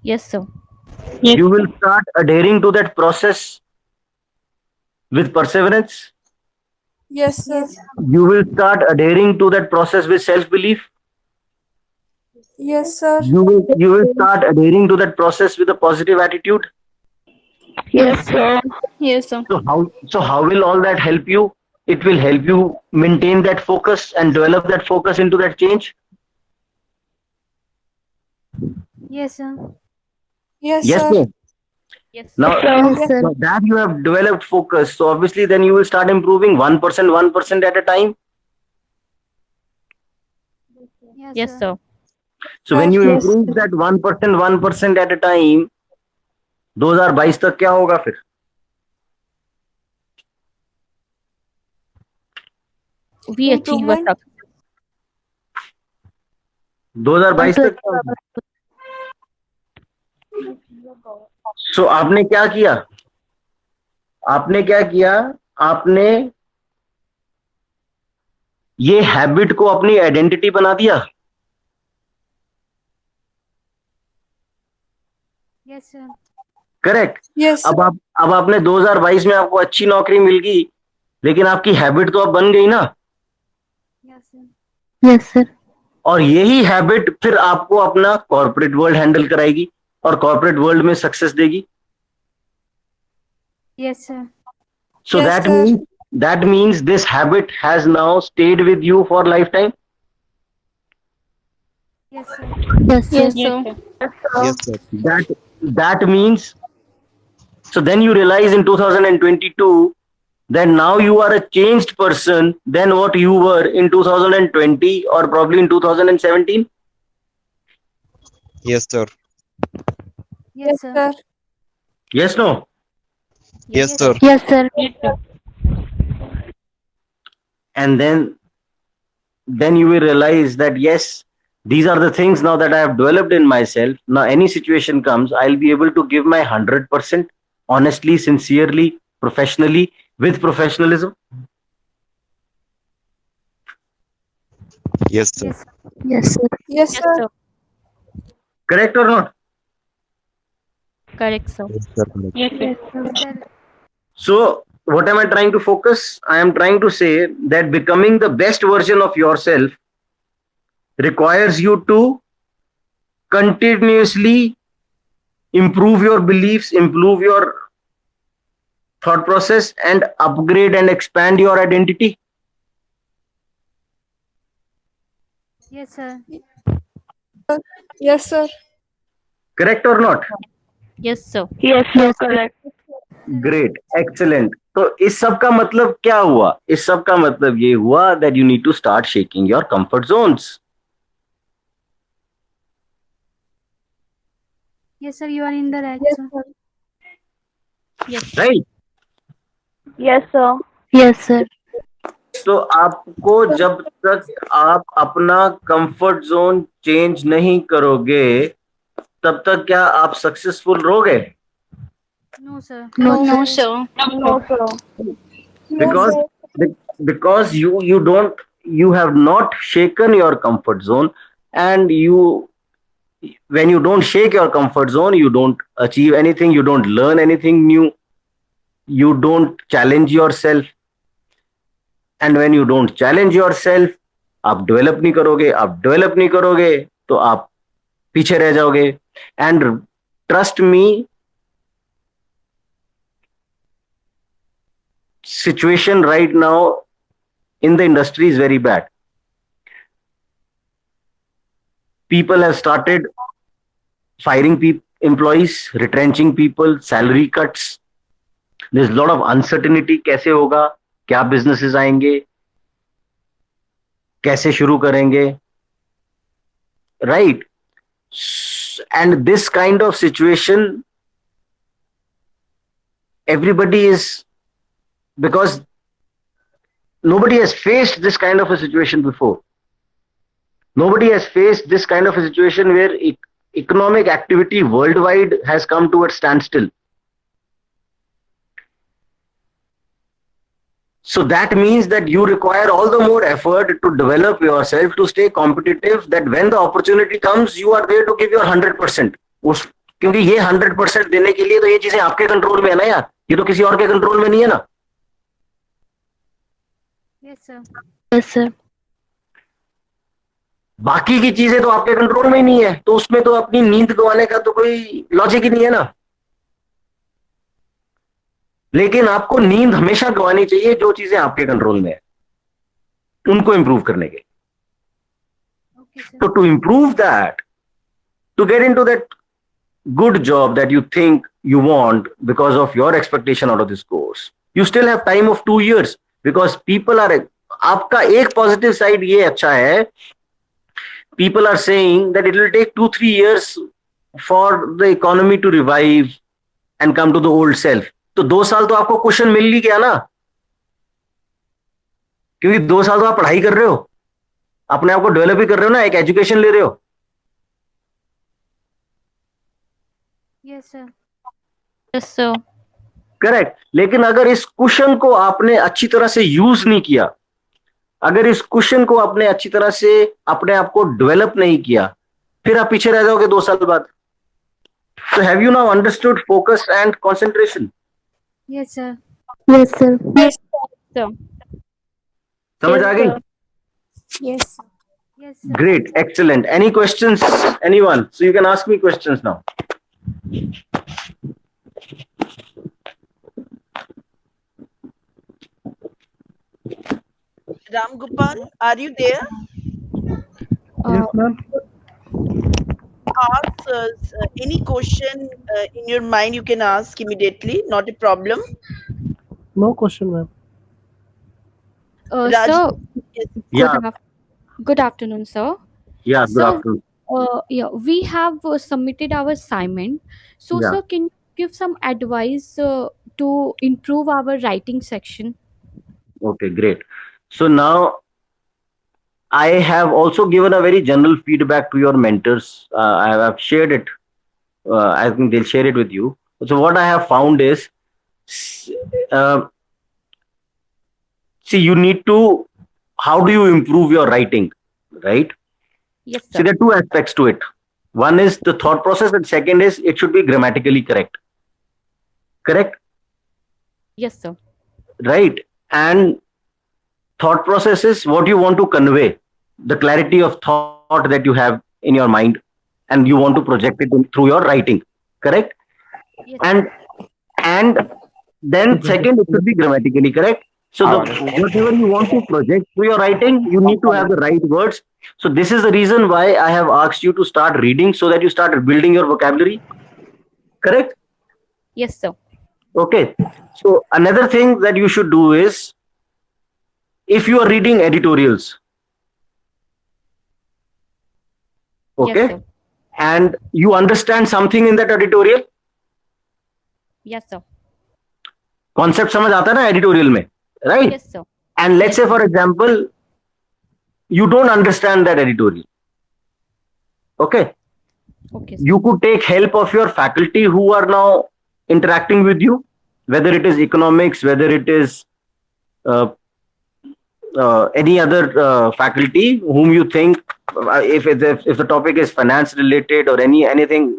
Yes, sir. You will start adhering to that process with perseverance. Yes, sir. You will start adhering to that process with self-belief. Yes, sir. You will start adhering to that process with a positive attitude. Yes, sir. Yes, sir. So how will all that help you? It will help you maintain that focus and develop that focus into that change. Yes, sir. Yes, Yes, sir. sir. Yes, Now, sir. so that you have developed focus. So obviously then you will start improving 1% at a time. Yes, sir. So when you Yes. improve that 1% at a time, 2022 तक क्या होगा फिर? We achieve a Improvement. success. 2022 तक क्या होगा? So आपने क्या किया? आपने ये हैबिट को अपनी आइडेंटिटी बना दिया. Yes, sir. करेक्ट. Yes. अब आपने 2022 में आपको अच्छी नौकरी मिल गई, लेकिन आपकी हैबिट तो अब बन गई ना, Yes, sir. Yes sir. और यही हैबिट फिर आपको अपना कॉर्पोरेट वर्ल्ड हैंडल कराएगी और कॉर्पोरेट वर्ल्ड में सक्सेस देगी. Yes, sir. So Yes, that means this habit has now stayed with you for lifetime. Yes, sir. Yes Yes, sir. sir. Yes, sir. That means, so then you realize in 2022 that now you are a changed person than what you were in 2020 or probably in 2017. Yes, sir. Yes, sir. Yes, no? Yes, sir. Yes sir. And then you will realize that yes, these are the things now that I have developed in myself. Now any situation comes, I'll be able to give my 100% honestly, sincerely, professionally, with professionalism. Yes, sir. Yes, sir. Yes sir. Yes, Yes, sir. sir. Correct or not? Correct, sir. Yes, sir. Correct. Yes, sir. Yes, sir. So what am I trying to focus? I am trying to say that becoming the best version of yourself requires you to continuously improve your beliefs, improve your thought process, and upgrade and expand your identity. Yes, sir. Yes, sir. Correct or not? Yes, sir. Yes, sir. Correct. Great, excellent. तो इस सब का मतलब क्या हुआ? इस सब का मतलब ये हुआ that you need to start shaking your comfort zones. Yes, sir. You are in the right, Yes, sir. sir. Yes. Right? Yes, sir. Yes sir. तो आपको जब तक आप अपना कंफर्ट जोन चेंज नहीं करोगे तब तक क्या आप सक्सेसफुल रहोगे? No, sir. No sir. No, sir. Because because you have not shaken your comfort zone, and when you don't shake your comfort zone, you don't achieve anything, you don't learn anything new, you don't challenge yourself, and when you don't challenge yourself, आप develop नहीं करोगे तो आप पीछे रह जाओगे. And trust me, situation right now in the industry is very bad. People have started firing employees, retrenching people, salary cuts. There's a lot of uncertainty. कैसे होगा, क्या businesses आएंगे, कैसे शुरू करेंगे, right? And this kind of situation, everybody is, because nobody has faced this kind of a situation before. Nobody has faced this kind of a situation where economic activity worldwide has come to a standstill. So that means that you require all the more effort to develop yourself, to stay competitive, that when the opportunity comes, you are there to give your 100%. क्योंकि ये 100% देने के लिए तो ये चीजें आपके control में है ना यार, ये तो किसी और के कंट्रोल में नहीं है ना. Yes, sir. Yes sir. बाकी की चीजें तो आपके कंट्रोल में ही नहीं है, तो उसमें तो अपनी नींद गंवाने का तो कोई लॉजिक ही नहीं है ना. लेकिन आपको नींद हमेशा गंवानी चाहिए जो चीजें आपके कंट्रोल में है, उनको इंप्रूव करने के. Okay, sir. So to improve that, to get into that good job that you think you want because of your expectation out of this course, you still have time of 2 years, because people are, आपका एक positive side ये अच्छा है, people are saying that it will take 2-3 years for the economy to revive and come to the old self. तो 2 साल तो आपको question मिल ही गया ना, क्योंकि 2 साल तो आप पढ़ाई कर रहे हो, अपने आप को डेवलप ही कर रहे हो ना, एक एजुकेशन ले रहे हो. Yes, sir. Yes, sir. Correct. लेकिन अगर इस क्वेश्चन को आपने अच्छी तरह से यूज नहीं किया, अगर इस क्वेश्चन को आपने अच्छी तरह से अपने आप को डेवलप नहीं किया, फिर आप पीछे रह जाओगे 2 साल बाद. So have you now understood focus and concentration? Yes, sir. Yes sir. Yes, sir. sir. समझ आ गई? Yes. Yes, sir. Great, excellent. Any questions, anyone? So you can ask me questions now. Ram Gopal, are you there? Uh, ma'am. Ask any question in your mind, you can ask immediately, not a problem. No question, ma'am. Raj, sir, yes. Yeah, good afternoon, sir. yeah, good So, afternoon. yeah, we have submitted our assignment. So, Yeah. sir, can you give some advice to improve our writing section? Okay, great. So now I have also given a very general feedback to your mentors. I have shared it. I think they'll share it with you. So what I have found is, uh, see, you need to, how do you improve your writing, right? Yes, See, sir. there are two aspects to it. One is the thought process, and second is it should be grammatically correct. Correct? Yes, sir. Right? And thought process is what you want to convey, the clarity of thought that you have in your mind, and you want to project it through your writing. Correct? Yes, And then second, it should be grammatically correct. So whatever you want to project through your writing, you need to have the right words. So this is the reason why I have asked you to start reading, so that you start building your vocabulary. Correct? yes, sir. Okay. So another thing that you should do is, if you are reading editorials, okay, Yes, sir. and you understand something in that editorial, Yes, sir. concept समझ आता है ना editorial में, right? Yes, sir. And let's say, for example, you don't understand that editorial. Okay. Okay, sir. You could take help of your faculty who are now interacting with you, whether it is economics, whether it is any other faculty whom you think, if the topic is finance related or anything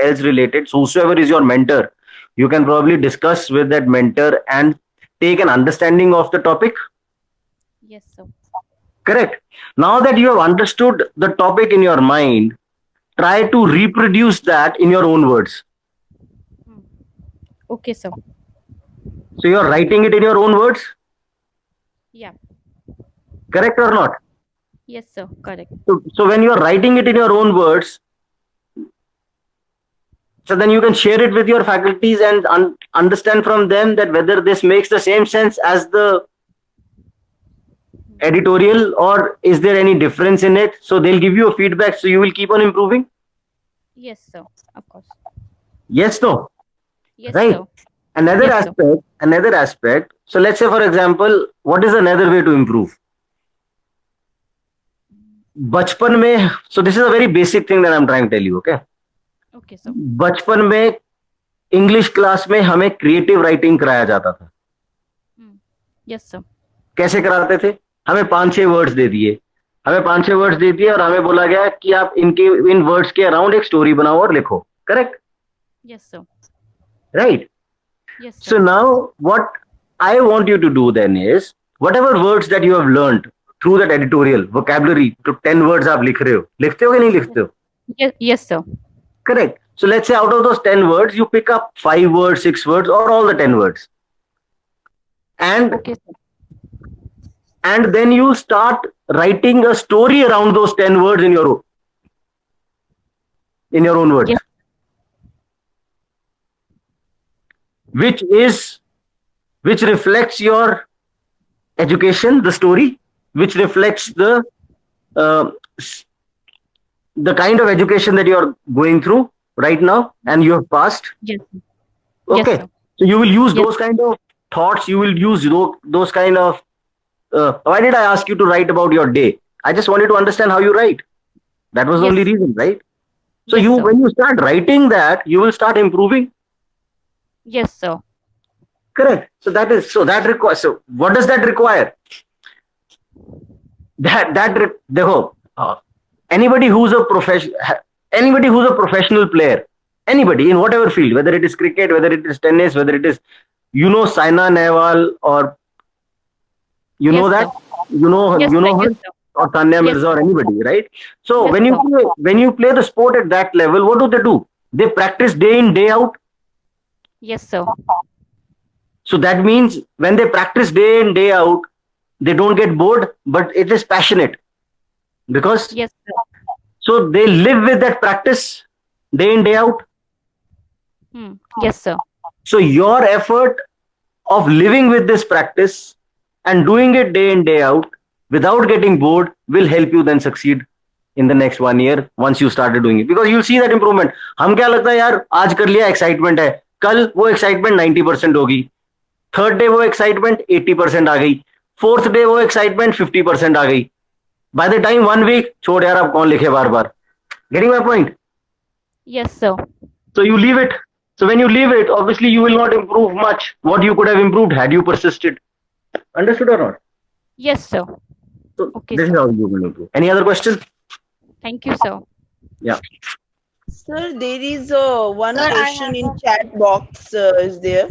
else related, so whosoever is your mentor, you can probably discuss with that mentor and take an understanding of the topic. Yes, sir. Correct. Now that you have understood the topic in your mind, try to reproduce that in your own words. Okay, sir. So you're writing it in your own words, Yeah. correct or not? Yes, sir. Correct. So when you're writing it in your own words, so then you can share it with your faculties and understand from them that whether this makes the same sense as the editorial, or is there any difference in it. So they'll give you a feedback, so you will keep on improving. Yes, sir. Of course. Yes, no? Yes, Right. sir. Another aspect. So let's say, for example, what is another way to improve? बचपन में, so this is a very basic thing that I'm trying to tell you, okay? Okay, sir. बचपन में English class में हमें creative writing कराया जाता था. Yes, sir. कैसे कराते थे? हमें 5-6 वर्ड्स दे दिए, और हमें बोला गया कि आप इन वर्ड्स के अराउंड एक स्टोरी बनाओ और लिखो. Correct? Yes, sir. Right? Yes, sir. So now what I want you to do then is, whatever words that you have learned through that editorial, vocabulary, to 10 words आप लिख रहे हो, लिखते हो कि नहीं लिखते हो? Yes, yes, sir. Correct. So let's say out of those 10 words, you pick up 5 words, 6 words, or all the 10 words. And, Okay, sir. and then you start writing a story around those 10 words in your own words. Yes. Which reflects your education, the story, which reflects the kind of education that you are going through right now and you have passed. Yes. Okay. Yes, sir. So you will use Yes. those kind of thoughts. You will use those kind of. Why did I ask you to write about your day? I just wanted to understand how you write. That was the Yes. only reason, right? So Yes, sir. when you start writing that, you will start improving. Yes, sir. Correct. So that requires. So what does that require? देखो, anybody who's a professional player, anybody in whatever field, whether it is cricket, whether it is tennis, whether it is, Saina Nehwal or You know Yes, that? sir. You Yes, sir. know her Yes, sir. or Tanya Yes, Mirza or anybody, right? So yes, when you play the sport at that level, what do? They practice day in, day out. Yes, sir. So that means when they practice day in, day out, they don't get bored, but it is passionate because Yes, sir. so they live with that practice day in, day out. Yes, sir. So your effort of living with this practice and doing it day in, day out without getting bored will help you then succeed in the next 1 year once you started doing it, because you'll see that improvement. हम क्या लगता है यार, आज कर लिया, excitement है, कल वो एक्साइटमेंट 90% होगी, थर्ड डे वो एक्साइटमेंट 80% आ गई, फोर्थ डे वो एक्साइटमेंट 50% आ गई, बाय द टाइम 1 वीक छोड़ यार, अब कौन लिखे बार बार. Getting my point? Yes, sir. So you leave it. So when you leave it, obviously you will not improve much what you could have improved had you persisted. Understood or not? Yes, sir. So Okay, this is sir. how you will improve. Any other question? Thank you, sir. Yeah. Sir, there is one Sir, I question have in chat box is there.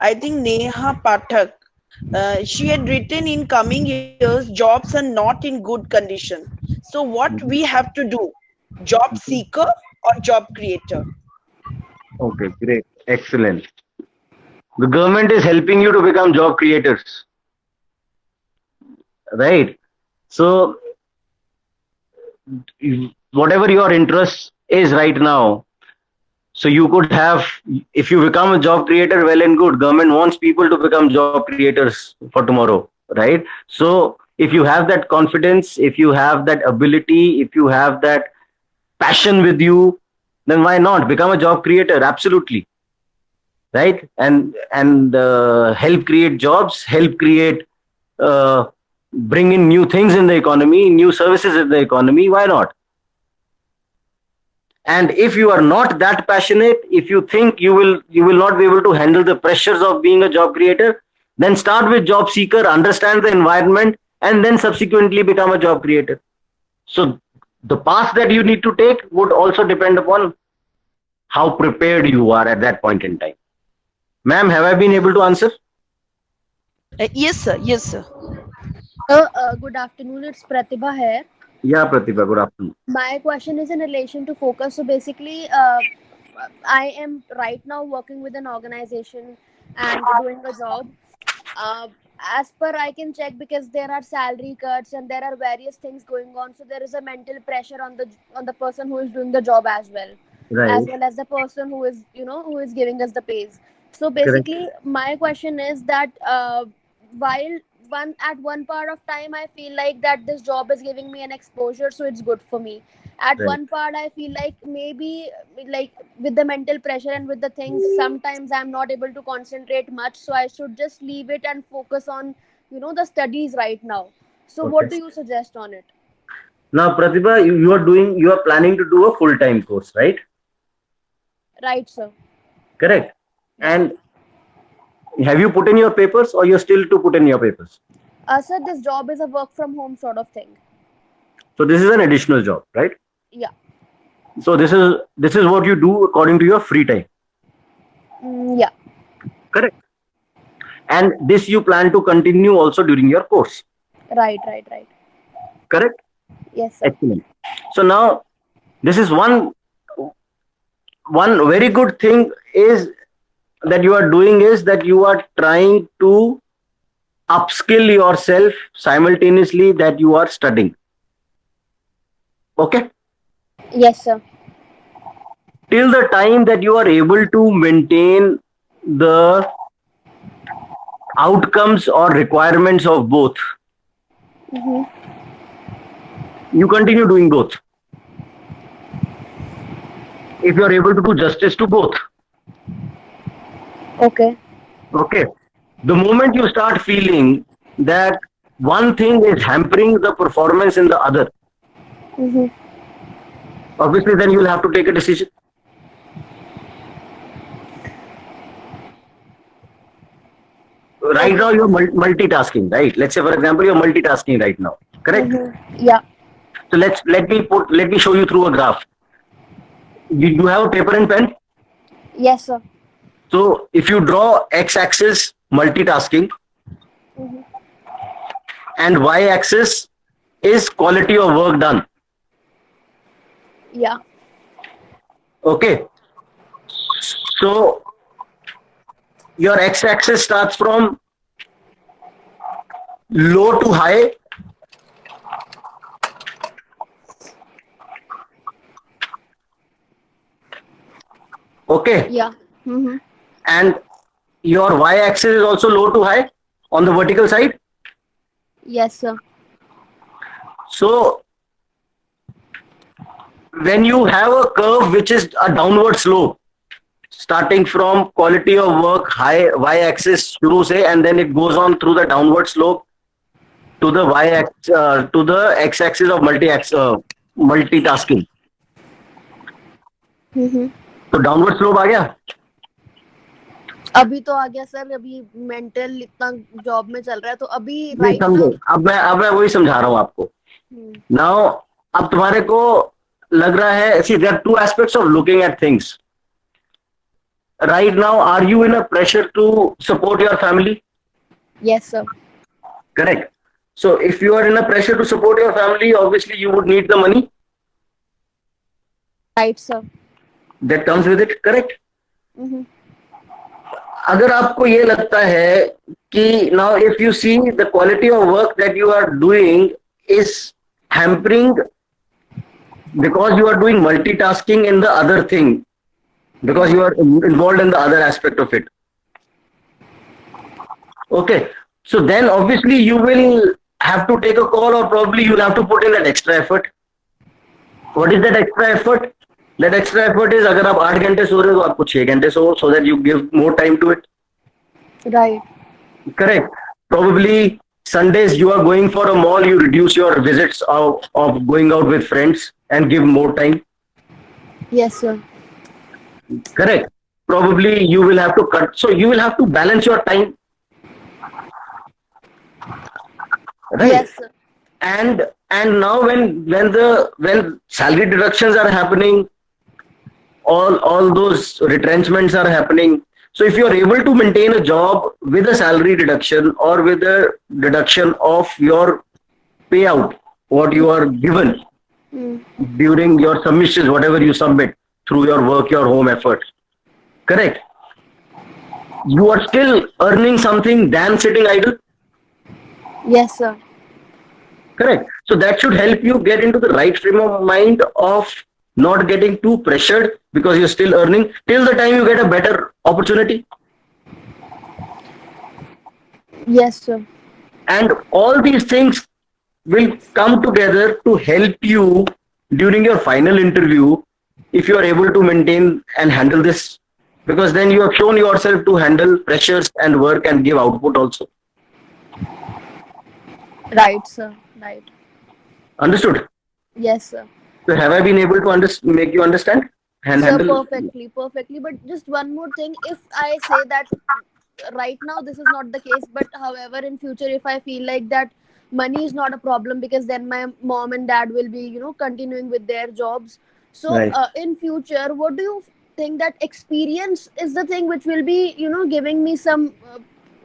I think Neha Pathak. She had written, in coming years, jobs are not in good condition. So what we have to do? Job seeker or job creator? Okay, great. Excellent. The government is helping you to become job creators. Right? So whatever your interest is right now, so you could have, if you become a job creator, well and good. Government wants people to become job creators for tomorrow, right? So if you have that confidence, if you have that ability, if you have that passion with you, then why not become a job creator? Absolutely, right? And help create jobs, help create, bring in new things in the economy, new services in the economy. Why not? And if you are not that passionate, if you think you will not be able to handle the pressures of being a job creator, then start with job seeker, understand the environment, and then subsequently become a job creator. So the path that you need to take would also depend upon how prepared you are at that point in time. Ma'am, have I been able to answer? Yes, sir. Yes, sir. Good afternoon. It's Pratibha here. Yeah, Pratibha, good afternoon. My question is in relation to focus. So basically, I am right now working with an organization and doing a job. As per I can check, because there are salary cuts and there are various things going on. So there is a mental pressure on the person who is doing the job as well Right. as the person who is who is giving us the pays. So Correct. basically, my question is that while at one part of time I feel like that this job is giving me an exposure, so it's good for me. At Right. one part I feel like maybe, like, with the mental pressure and with the things, sometimes I'm not able to concentrate much, so I should just leave it and focus on the studies right now. So what Okay. do you suggest on it? Now, Pratibha, you are planning to do a full-time course, right? Right, sir. Correct. And have you put in your papers, or you're still to put in your papers? Sir, this job is a work from home sort of thing. So this is an additional job, right? Yeah. So this is what you do according to your free time. Yeah. Correct. And this you plan to continue also during your course. Right. Correct? Yes, sir. Excellent. So now, this is one very good thing is that you are doing, is that you are trying to upskill yourself simultaneously that you are studying. Okay? Yes, sir. Till the time that you are able to maintain the outcomes or requirements of both, you continue doing both. If you are able to do justice to both. Okay. Okay. The moment you start feeling that one thing is hampering the performance in the other, obviously then you will have to take a decision. Right now you're multitasking, right? Let's say, for example, you're multitasking right now. Correct? Yeah. So let me show you through a graph. You have a paper and pen? Yes, sir. So if you draw x-axis multitasking, and y-axis is quality of work done. Yeah. Okay. So your x-axis starts from low to high. Okay. Yeah. Mm-hmm. And your y-axis is also low to high on the vertical side. Yes, sir. So when you have a curve which is a downward slope, starting from quality of work, high y-axis shuru se, and then it goes on through the downward slope to the to the x-axis of multitasking. Mm-hmm. तो downward slope आ गया. अभी तो आ गया sir. अभी mental इतना job में चल रहा है तो अभी नहीं समझो. अब मैं वही समझा रहा हूँ आपको. नाउ अब तुम्हारे को लग रहा है, see there are two aspects of looking at things. Right now, are you in a pressure to support your family? Yes, sir. Correct. So if you are in a pressure to support your family, obviously you would need the money. Right, sir. That comes with it. Correct. Mm-hmm. अगर आपको ये लगता है कि now if you see the quality of work that you are doing is hampering because you are doing multitasking in the other thing, because you are involved in the other aspect of it. Okay, so then obviously you will have to take a call, or probably you'll have to put in that extra effort. What is that extra effort? That extra effort is अगर आप 8 घंटे सो रहे हो तो आपको 6 घंटे सो, so that you give more time to it. Right. Correct. Probably Sundays you are going for a mall, you reduce your visits of going out with friends and give more time. Yes, sir. Correct. Probably you will have to cut, so you will have to balance your time. Right. Yes, sir. And now when salary deductions are happening, all those retrenchments are happening. So if you are able to maintain a job with a salary deduction or with a deduction of your payout, what you are given during your submissions, whatever you submit through your work, your home effort, correct? You are still earning something than sitting idle. Yes, sir. Correct. So that should help you get into the right frame of mind of not getting too pressured because you're still earning till the time you get a better opportunity. Yes, sir. And all these things will come together to help you during your final interview if you are able to maintain and handle this, because then you have shown yourself to handle pressures and work and give output also. Right, sir. Right. Understood? Yes, sir. So have I been able to make you understand and Sir, handle? perfectly. But just one more thing. If I say that right now this is not the case, but however in future if I feel like that money is not a problem because then my mom and dad will be, continuing with their jobs. So Right. In future, what do you think that experience is the thing which will be, giving me some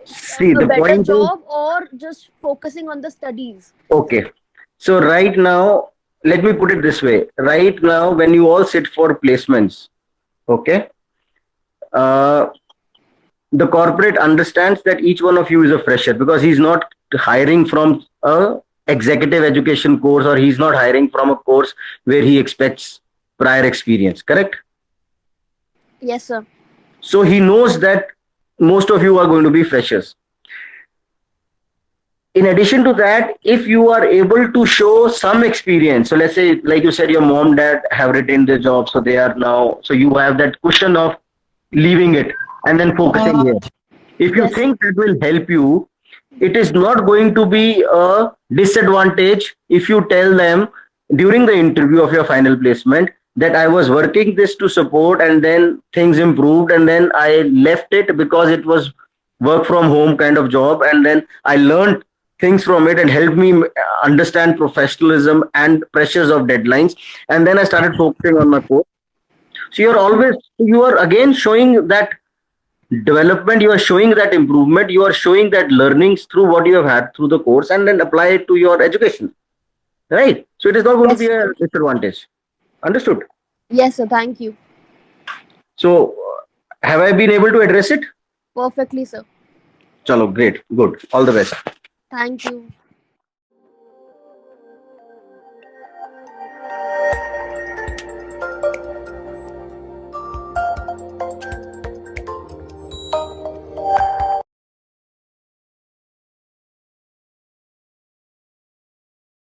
See, a the better point is, job, or just focusing on the studies? okay. So right now, let me put it this way. Right now, when you all sit for placements, okay, the corporate understands that each one of you is a fresher because he's not hiring from a executive education course, or he's not hiring from a course where he expects prior experience, correct? Yes, sir. So he knows that most of you are going to be freshers. In addition to that, if you are able to show some experience, so let's say, like you said, your mom, dad have retained their job, so they are now, so you have that cushion of leaving it and then focusing here. If you think that will help you, it is not going to be a disadvantage if you tell them during the interview of your final placement that I was working this to support and then things improved and then I left it because it was work from home kind of job, and then I learned things from it and helped me understand professionalism and pressures of deadlines, and then I started focusing on my course. So you are again showing that development, you are showing that improvement, you are showing that learnings through what you have had through the course, and then apply it to your education, right? So it is not going to be a disadvantage. Understood? Yes, sir. Thank you. So have I been able to address it? Perfectly, sir. Chalo, great, good, all the best. Thank you.